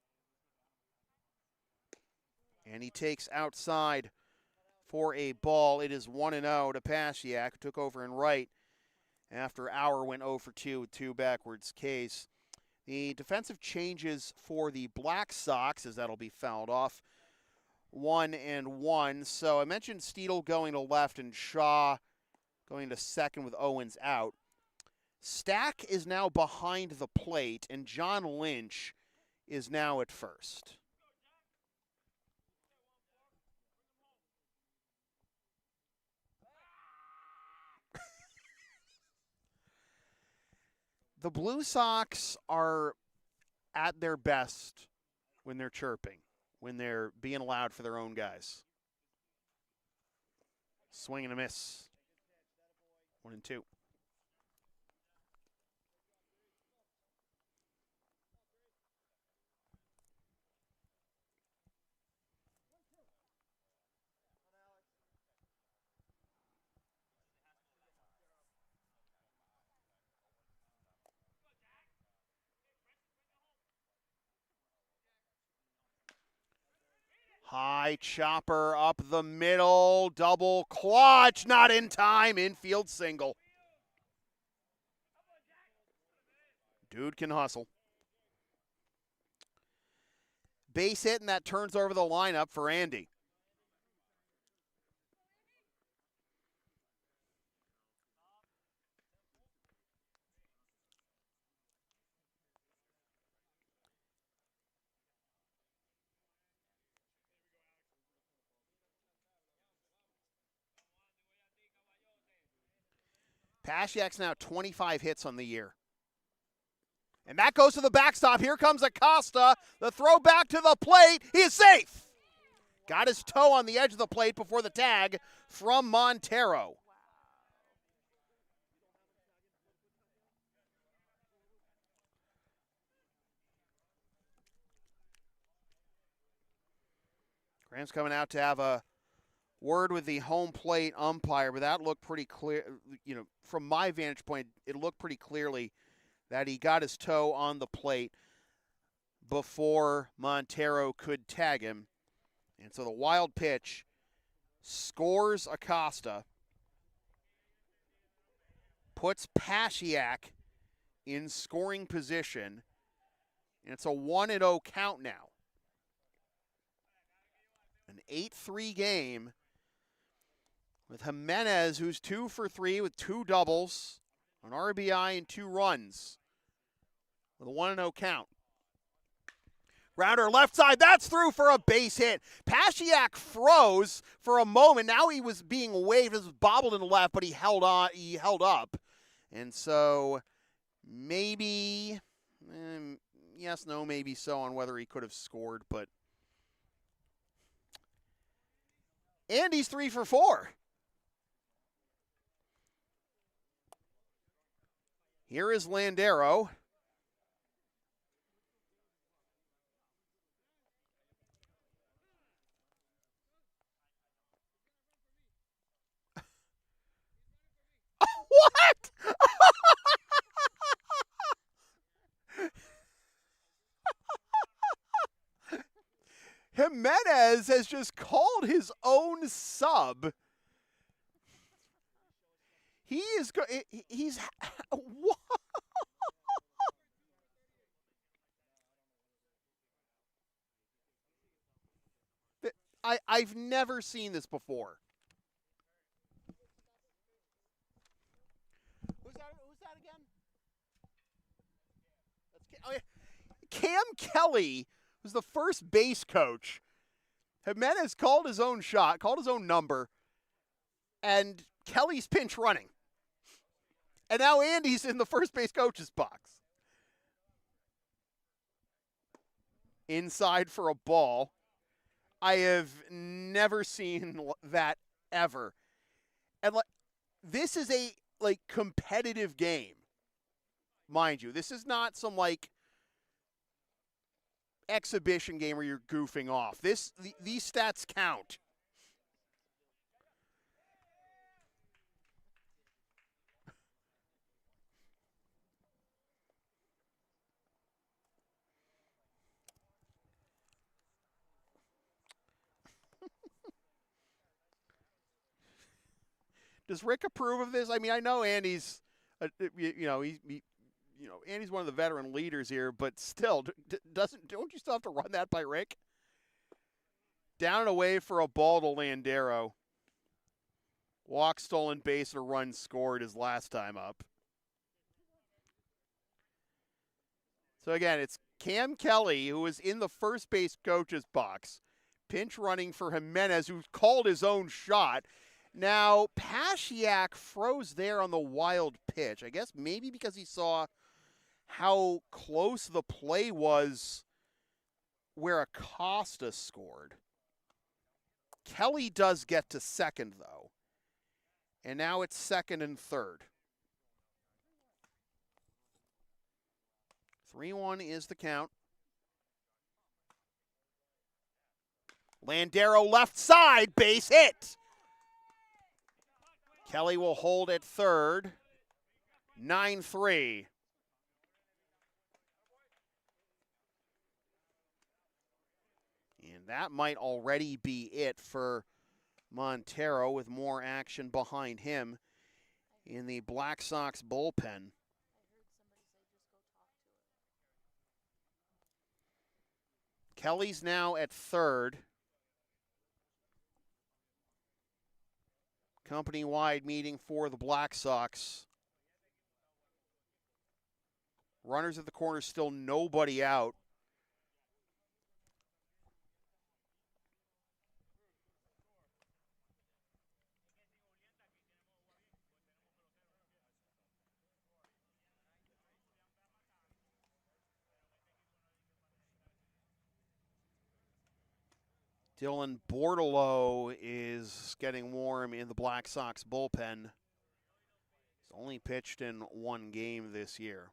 And he takes outside for a ball. It is 1-0 to Pasiak, who took over in right after Auer went 0 for 2 with 2 backwards Ks. The defensive changes for the Black Sox, as that'll be fouled off, 1-1. So I mentioned Steedle going to left and Shaw going to second with Owens out. Stack is now behind the plate, and John Lynch is now at first. The Blue Sox are at their best when they're chirping, when they're being loud for their own guys. Swing and a miss. 1-2. High chopper up the middle, double clutch, not in time, infield single. Dude can hustle. Base hit, and that turns over the lineup for Andy. Pasiak's now 25 hits on the year. And that goes to the backstop. Here comes Acosta. The throw back to the plate. He is safe. Got his toe on the edge of the plate before the tag from Montero. Graham's coming out to have a word with the home plate umpire, but that looked pretty clear. You know, from my vantage point, it looked pretty clearly that he got his toe on the plate before Montero could tag him. And so the wild pitch scores Acosta, puts Pasiak in scoring position, and it's a 1-0 count now. An 8-3 game with Jimenez, who's 2 for 3 with 2 doubles, an RBI and 2 runs with a 1-0 count. Grounder left side, that's through for a base hit. Pasiak froze for a moment. Now he was being waved, it was bobbled in the left, but he held up. And so maybe Yes, no, maybe so on whether he could have scored, but Andy's 3 for 4. Here is Landero. What? Jimenez has just called his own sub. He's what? I've never seen this before. Who's that again? Cam Kelly was the first base coach. Jimenez called his own shot, called his own number, and Kelly's pinch running. And now Andy's in the first base coach's box. Inside for a ball. I have never seen that ever. And this is a competitive game. Mind you, this is not some exhibition game where you're goofing off. These stats count. Does Rick approve of this? I mean, I know Andy's, Andy's one of the veteran leaders here, but still, don't you still have to run that by Rick? Down and away for a ball to Landero. Walk, stolen base, and a run scored his last time up. So again, it's Cam Kelly, who is in the first base coach's box, pinch running for Jimenez, who called his own shot. Now, Pasiak froze there on the wild pitch. I guess maybe because he saw how close the play was where Acosta scored. Kelly does get to second, though. And now it's second and third. 3-1 is the count. Landero left side, base hit. Kelly will hold at third. 9-3. And that might already be it for Montero, with more action behind him in the Black Sox bullpen. Kelly's now at third. Company-wide meeting for the Black Sox. Runners at the corner, still nobody out. Dylan Bortolo is getting warm in the Black Sox bullpen. He's only pitched in one game this year.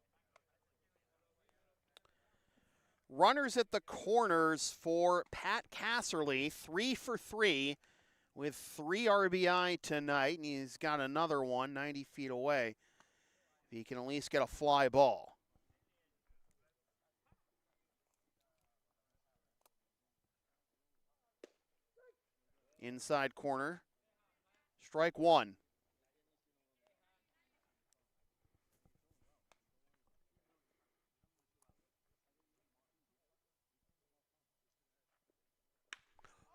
Runners at the corners for Pat Casserly, 3 for 3 with 3 RBI tonight, and he's got another one 90 feet away. He can at least get a fly ball. Inside corner. Strike one.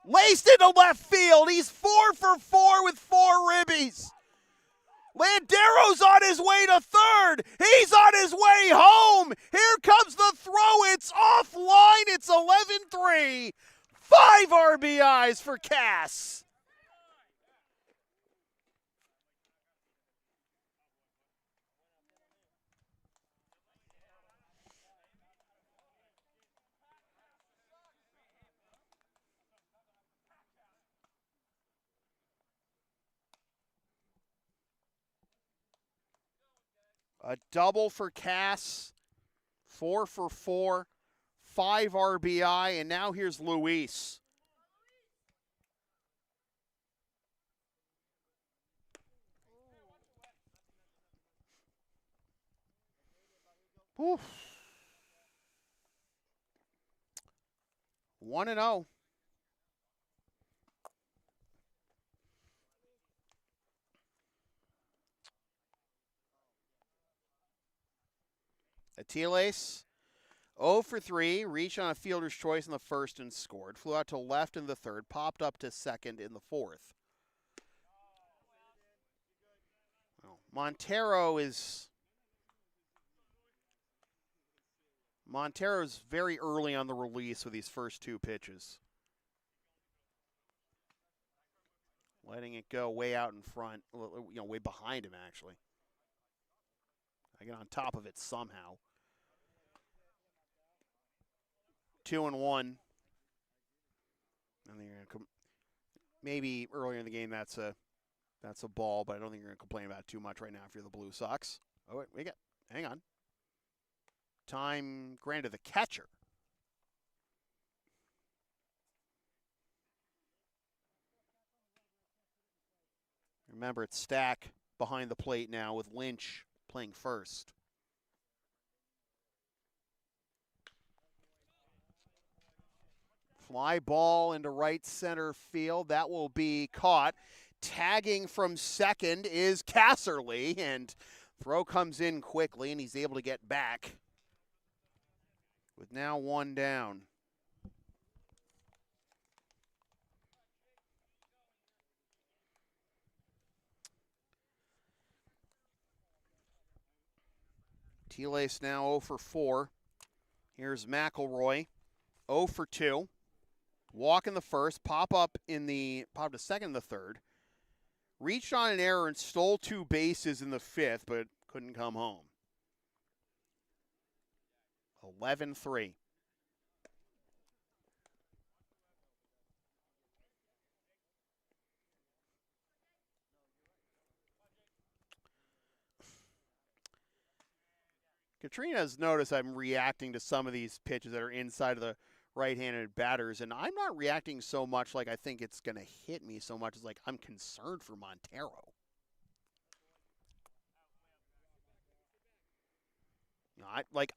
Laced into left field. He's 4 for 4 with 4 ribbies. Landero's on his way to third. He's on his way home. Here comes the throw. It's offline. It's 11-3. 5 RBIs for Cass. A double for Cass, 4 for 4, 5 RBI, and now here's Luis. Oof. 1-0. Atiles, 0 for 3, reached on a fielder's choice in the first and scored. Flew out to left in the third, popped up to second in the fourth. Well, Montero's very early on the release with these first two pitches. Letting it go way out in front, way behind him, actually. I get on top of it somehow. 2-1. I think maybe earlier in the game that's a ball, but I don't think you're going to complain about it too much right now if you're the Blue Sox. Oh, wait, hang on. Time granted the catcher. Remember, it's Stack behind the plate now with Lynch playing first. Fly ball into right center field. That will be caught. Tagging from second is Casserly, and throw comes in quickly, and he's able to get back with now one down. Tiles now 0 for 4. Here's McElroy, 0 for 2. Walk in the first, pop to second in the third. Reached on an error and stole 2 bases in the fifth, but couldn't come home. 11-3. Katrina's noticed I'm reacting to some of these pitches that are inside of the right-handed batters, and I'm not reacting so much like I think it's going to hit me so much as like I'm concerned for Montero.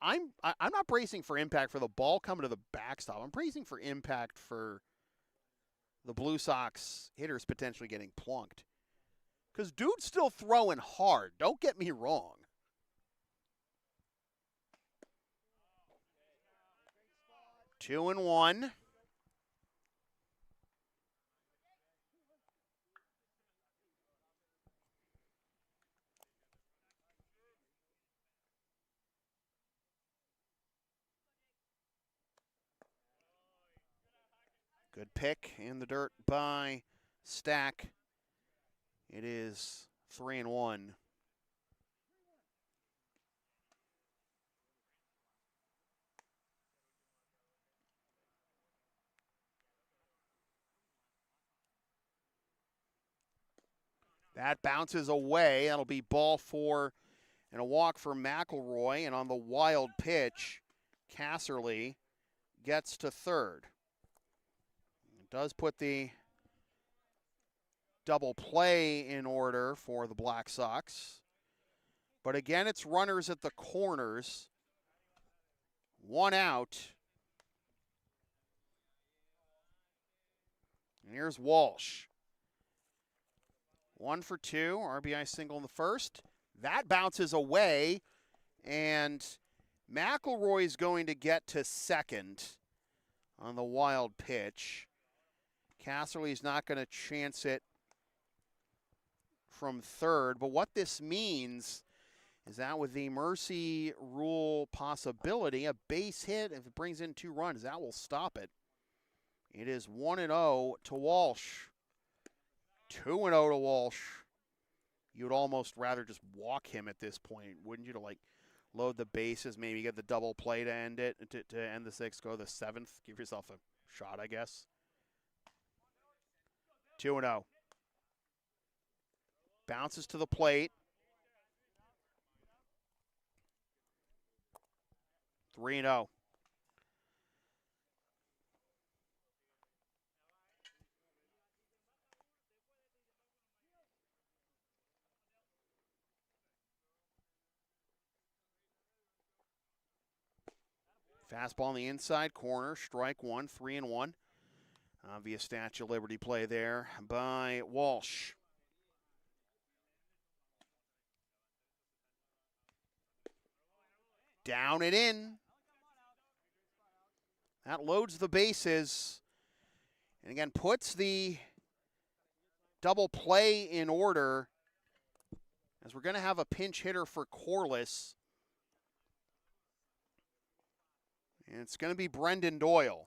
I'm not bracing for impact for the ball coming to the backstop. I'm bracing for impact for the Blue Sox hitters potentially getting plunked. Because dude's still throwing hard. Don't get me wrong. Two and one. Good pick in the dirt by Stack. It is 3-1. That bounces away. That'll be ball 4 and a walk for McElroy. And on the wild pitch, Casserly gets to third. It does put the double play in order for the Black Sox. But again, it's runners at the corners. 1 out. And here's Walsh. 1 for 2, RBI single in the first. That bounces away, and McElroy's going to get to second on the wild pitch. Casserly's not going to chance it from third, but what this means is that with the mercy rule possibility, a base hit, if it brings in 2 runs, that will stop it. It is 1-0 to Walsh. 2-0 to Walsh. You would almost rather just walk him at this point, wouldn't you, to load the bases, maybe get the double play to end it, to end the 6th, go to the 7th, give yourself a shot, I guess. 2-0. Bounces to the plate. 3-0. Fastball on the inside corner, strike one, 3-1. Obvious Statue of Liberty play there by Walsh. Down and in. That loads the bases. And again, puts the double play in order, as we're going to have a pinch hitter for Corliss. And it's going to be Brendan Doyle.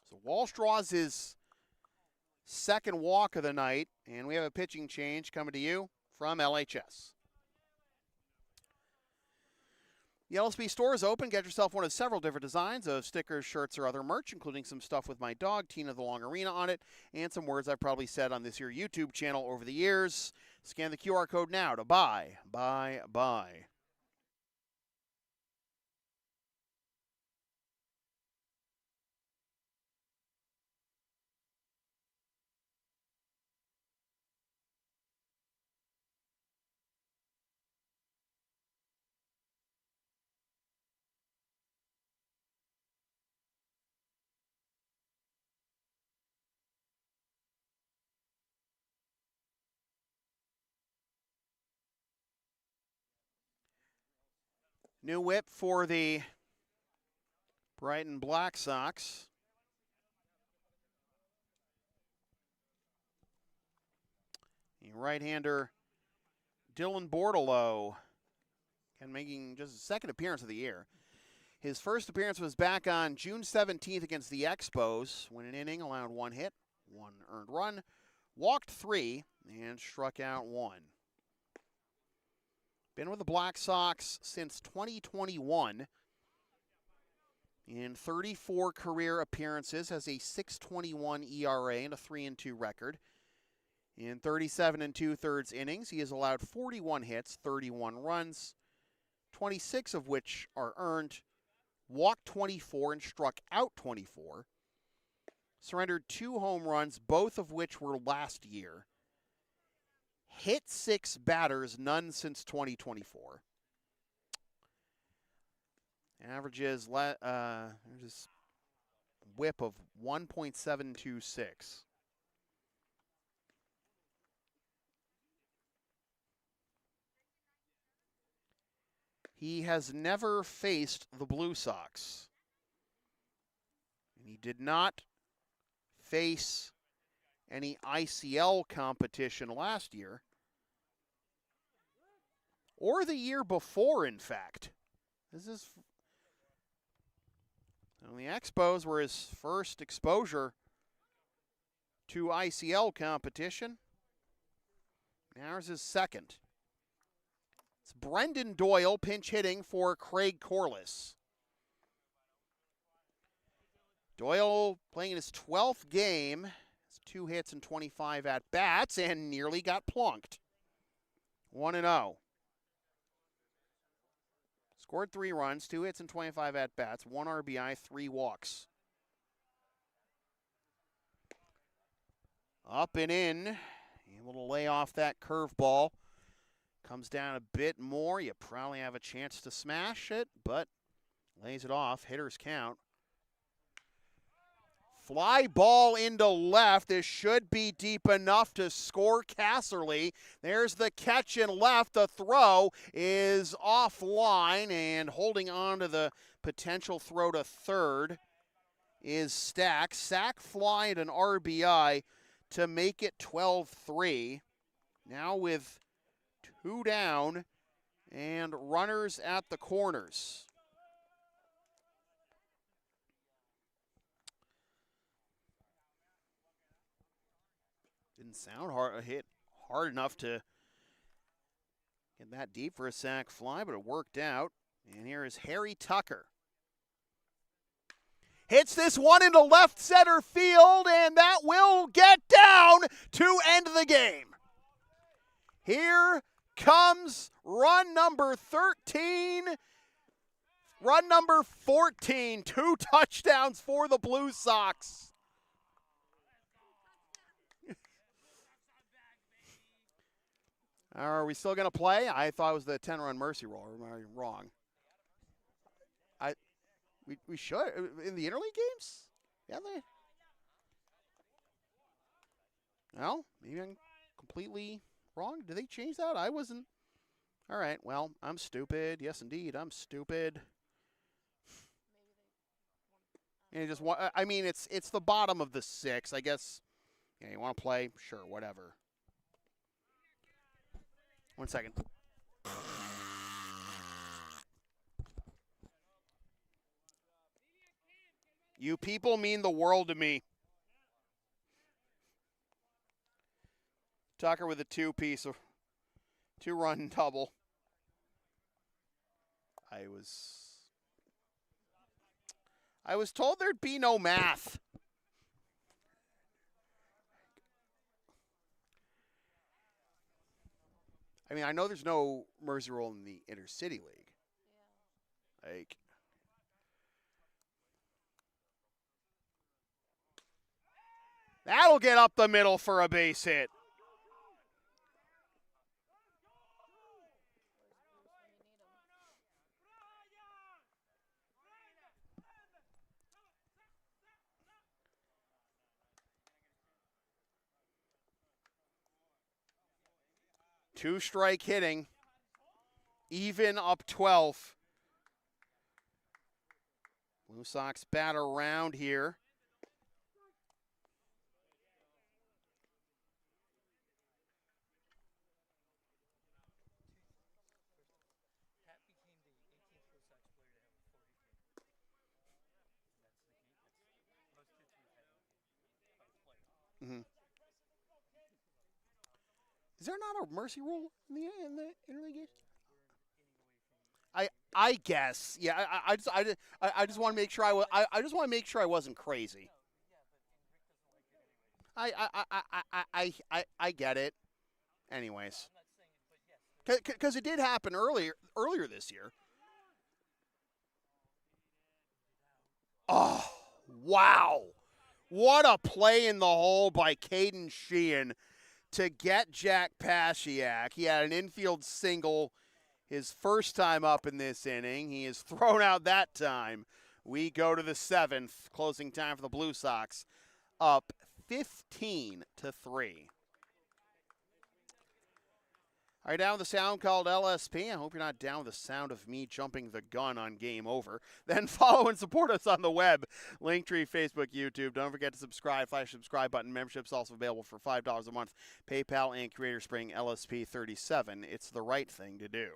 So Walsh draws his second walk of the night, and we have a pitching change coming to you from LHS. The LSP store is open. Get yourself one of several different designs of stickers, shirts, or other merch, including some stuff with my dog, Tina the Long Arena, on it, and some words I've probably said on this here YouTube channel over the years. Scan the QR code now to buy. New whip for the Brighton Black Sox. The right-hander Dylan Bordelot, and making just his second appearance of the year. His first appearance was back on June 17th against the Expos, when an inning allowed 1 hit, 1 earned run, walked 3, and struck out 1. Been with the Black Sox since 2021. In 34 career appearances, has a 6.21 ERA and a 3-2 record. In 37 2/3 innings, he has allowed 41 hits, 31 runs, 26 of which are earned, walked 24 and struck out 24. Surrendered 2 home runs, both of which were last year. Hit 6 batters, none since 2024. Averages just whip of 1.726. He has never faced the Blue Sox. And he did not face any ICL competition last year, or the year before, in fact. The Expos were his first exposure to ICL competition. Now his second. It's Brendan Doyle pinch hitting for Craig Corliss. Doyle playing in his 12th game, has 2 hits and 25 at-bats, and nearly got plunked. 1-0. Scored 3 runs, 2 hits and 25 at-bats, 1 RBI, 3 walks. Up and in. Able to lay off that curveball. Comes down a bit more. You probably have a chance to smash it, but lays it off. Hitters count. Fly ball into left. This should be deep enough to score Casserly. There's the catch in left. The throw is offline, and holding on to the potential throw to third is Stack. Sack fly and an RBI to make it 12-3. Now with 2 down and runners at the corners. Didn't sound hit hard enough to get that deep for a sac fly, but it worked out. And here is Harry Tucker. Hits this one into left center field, and that will get down to end the game. Here comes run number 13 Run number 14, 2 touchdowns for the Blue Sox. Are we still going to play? I thought it was the 10-run mercy roll. Or am I wrong? We should. In the interleague games? Yeah, they. Well, maybe I'm completely wrong. Did they change that? I wasn't. All right, well, I'm stupid. Yes, indeed, I'm stupid. And just I mean, it's the bottom of the 6, I guess. Yeah, you want to play? Sure, whatever. 1 second. You people mean the world to me. Tucker with a 2-piece, 2-run double. I was told there'd be no math. I mean, I know there's no mercy rule in the Intercity League. Yeah. Like, that'll get up the middle for a base hit. Two-strike hitting. Even up 12. Blue Sox bat around here. Mm-hmm. Is there not a mercy rule in the interleague games? I guess. Yeah, I just want to make sure I just want to make sure I wasn't crazy. I get it. Anyways, because it did happen earlier this year. Oh, wow. What a play in the hole by Caden Sheehan to get Jack Pasiak. He had an infield single his first time up in this inning. He is thrown out that time. We go to the 7th, closing time for the Blue Sox, up 15-3. All right, down with the sound called LSP. I hope you're not down with the sound of me jumping the gun on Game Over. Then follow and support us on the web, Linktree, Facebook, YouTube. Don't forget to subscribe. Flash subscribe button. Membership's also available for $5 a month. PayPal and Creator Spring LSP 37. It's the right thing to do.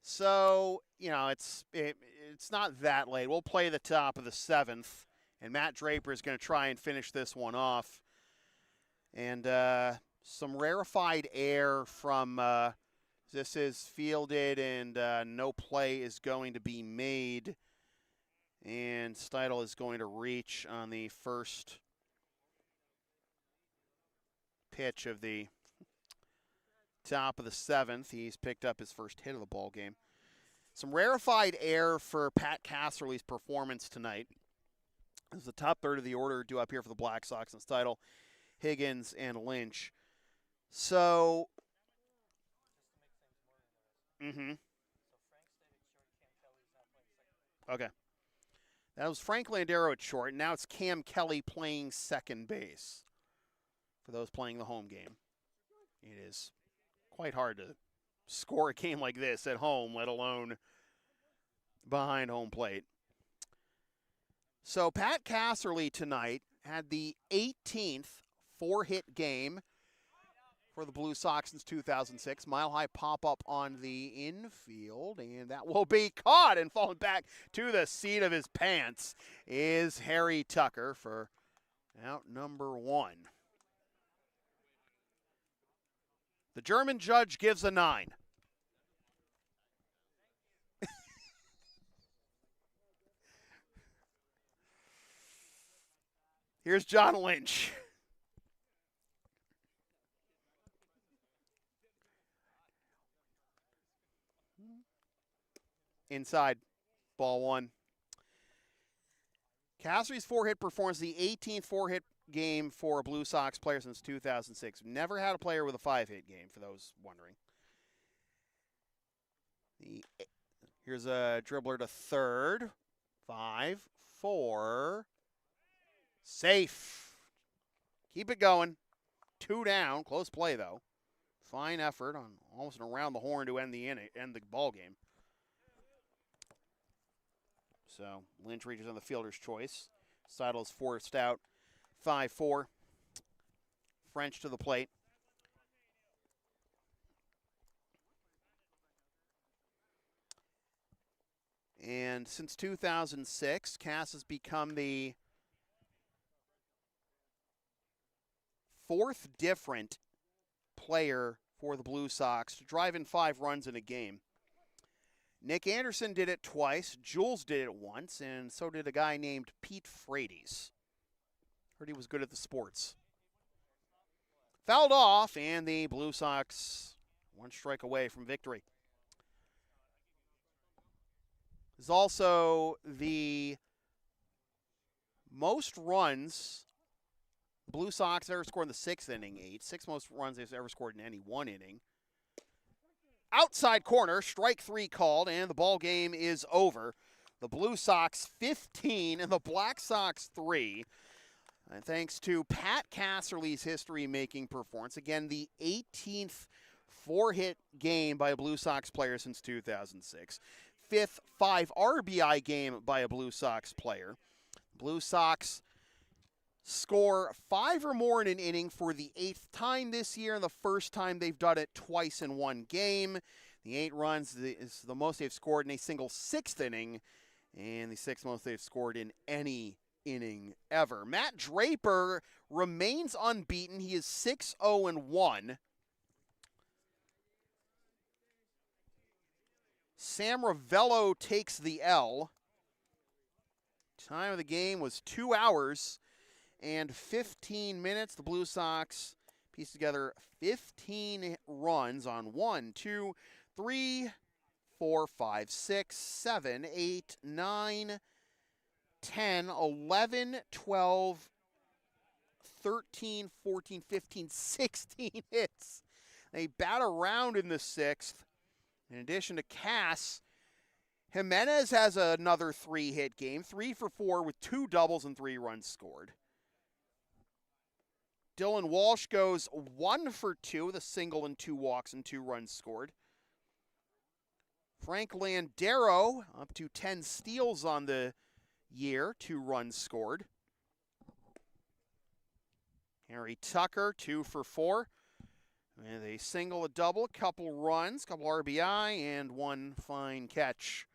So, it's not that late. We'll play the top of the 7th, and Matt Draper is going to try and finish this one off. And some rarefied air from this is fielded, and no play is going to be made. And Steidl is going to reach on the first pitch of the top of the 7th. He's picked up his first hit of the ball game. Some rarefied air for Pat Casserly's performance tonight. This is the top third of the order due up here for the Black Sox in title, Higgins and Lynch. So, okay. That was Frank Landero at short. Now it's Cam Kelly playing second base for those playing the home game. It is quite hard to score a game like this at home, let alone behind home plate. So Pat Casserly tonight had the 18th four-hit game for the Blue Sox since 2006. Mile-high pop-up on the infield, and that will be caught, and falling back to the seat of his pants is Harry Tucker for out number 1. The German judge gives a 9. Here's John Lynch. Inside, ball 1. Casserly's four-hit performance, the 18th four-hit game for a Blue Sox player since 2006. Never had a player with a 5-hit game, for those wondering. Here's a dribbler to third. 5, 4. Safe. Keep it going. 2 down. Close play, though. Fine effort on almost an around the horn to end the ball game. So Lynch reaches on the fielder's choice. Seidel is forced out. 5-4. French to the plate. And since 2006, Cass has become the 4th different player for the Blue Sox to drive in 5 runs in a game. Nick Anderson did it twice, Jules did it once, and so did a guy named Pete Frates. Heard he was good at the sports. Fouled off, and the Blue Sox 1 strike away from victory. Is also the most runs the Blue Sox ever scored in the 6th inning, 8. 6 most runs they've ever scored in any one inning. Outside corner, strike 3 called, and the ball game is over. The Blue Sox 15 and the Black Sox 3. And thanks to Pat Casserly's history-making performance, again, the 18th 4-hit game by a Blue Sox player since 2006. 5th 5 RBI game by a Blue Sox player. Blue Sox score 5 or more in an inning for the 8th time this year, and the first time they've done it twice in one game. The 8 runs is the most they've scored in a single 6th inning, and the 6th most they've scored in any inning ever. Matt Draper remains unbeaten. He is 6-0-1. Sam Ravello takes the L. Time of the game was 2 hours and 15 minutes. The Blue Sox pieced together 15 runs on 1, 2, 3, 4, 5, 6, 7, 8, 9, 10, 11, 12, 13, 14, 15, 16 hits. They bat around in the 6th. In addition to Cass, Jimenez has another 3-hit game, 3 for 4 with 2 doubles and 3 runs scored. Dylan Walsh goes 1 for 2 with a single and 2 walks and 2 runs scored. Frank Landero up to 10 steals on the year, 2 runs scored. Harry Tucker 2 for 4. With a single, a double, a couple runs, couple RBI, and 1 fine catch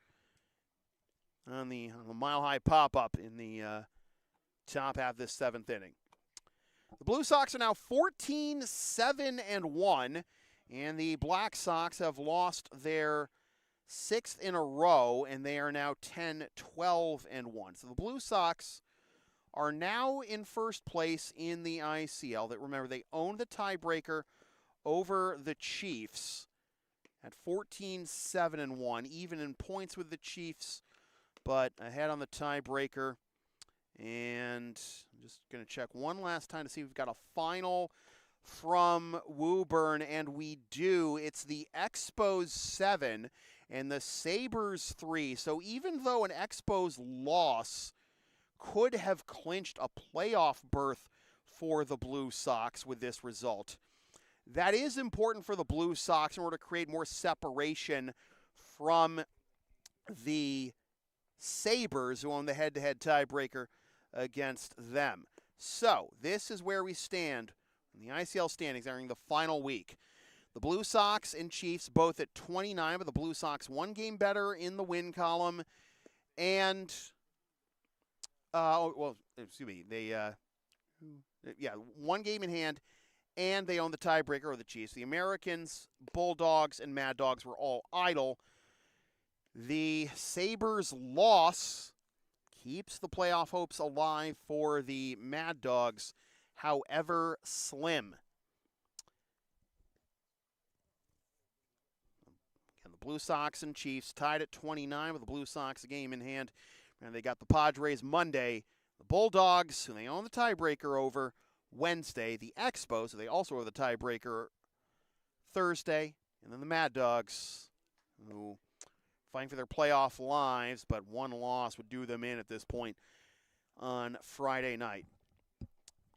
on the mile-high pop-up in the top half of this 7th inning. The Blue Sox are now 14-7-1, and the Black Sox have lost their 6th in a row, and they are now 10-12-1. So the Blue Sox are now in first place in the ICL. That, remember, they own the tiebreaker over the Chiefs. at 14-7-1, even in points with the Chiefs, but ahead on the tiebreaker. And I'm just going to check one last time to see if we've got a final from Woburn, and we do. It's the Expos 7 and the Sabres 3. So even though an Expos loss could have clinched a playoff berth for the Blue Sox with this result, that is important for the Blue Sox in order to create more separation from the Sabres, who own the head-to-head tiebreaker against them. So this is where we stand in the ICL standings entering the final week. The Blue Sox and Chiefs both at 29, but the Blue Sox one game better in the win column. And, one game in hand, and they own the tiebreaker over the Chiefs. The Americans, Bulldogs, and Mad Dogs were all idle. The Sabres' loss keeps the playoff hopes alive for the Mad Dogs, however slim. And the Blue Sox and Chiefs tied at 29 with the Blue Sox a game in hand. And they got the Padres Monday. The Bulldogs, who they own the tiebreaker over, Wednesday. The Expos, who they also own the tiebreaker, Thursday. And then the Mad Dogs, who fighting for their playoff lives, but one loss would do them in at this point on Friday night.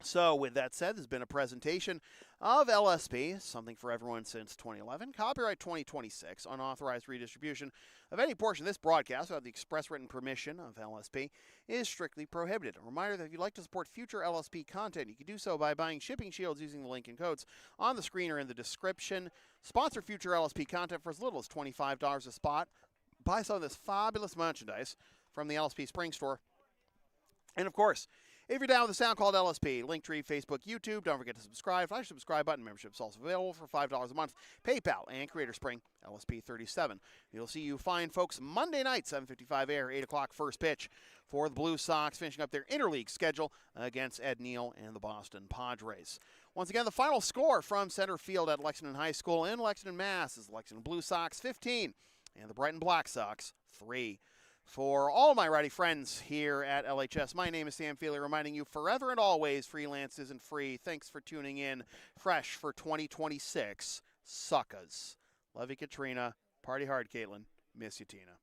So with that said, there's been a presentation of LSP, something for everyone since 2011, copyright 2026, unauthorized redistribution of any portion of this broadcast without the express written permission of LSP is strictly prohibited. A reminder that if you'd like to support future LSP content, you can do so by buying shipping shields using the link and codes on the screen or in the description. Sponsor future LSP content for as little as $25 a spot. Buy some of this fabulous merchandise from the LSP Spring Store. And of course, if you're down with the sound called LSP, Linktree, Facebook, YouTube, don't forget to subscribe. Flash the subscribe button. Membership's also available for $5 a month. PayPal and Creator Spring, LSP37. You'll see you fine folks Monday night, 7:55 air, 8 o'clock first pitch for the Blue Sox, finishing up their interleague schedule against Ed Neal and the Boston Padres. Once again, the final score from center field at Lexington High School in Lexington, Mass. is the Lexington Blue Sox 15 and the Brighton Black Sox 3. For all my righty friends here at LHS, my name is Sam Feely, reminding you forever and always, freelance isn't free. Thanks for tuning in. Fresh for 2026, suckas. Love you, Katrina. Party hard, Caitlin. Miss you, Tina.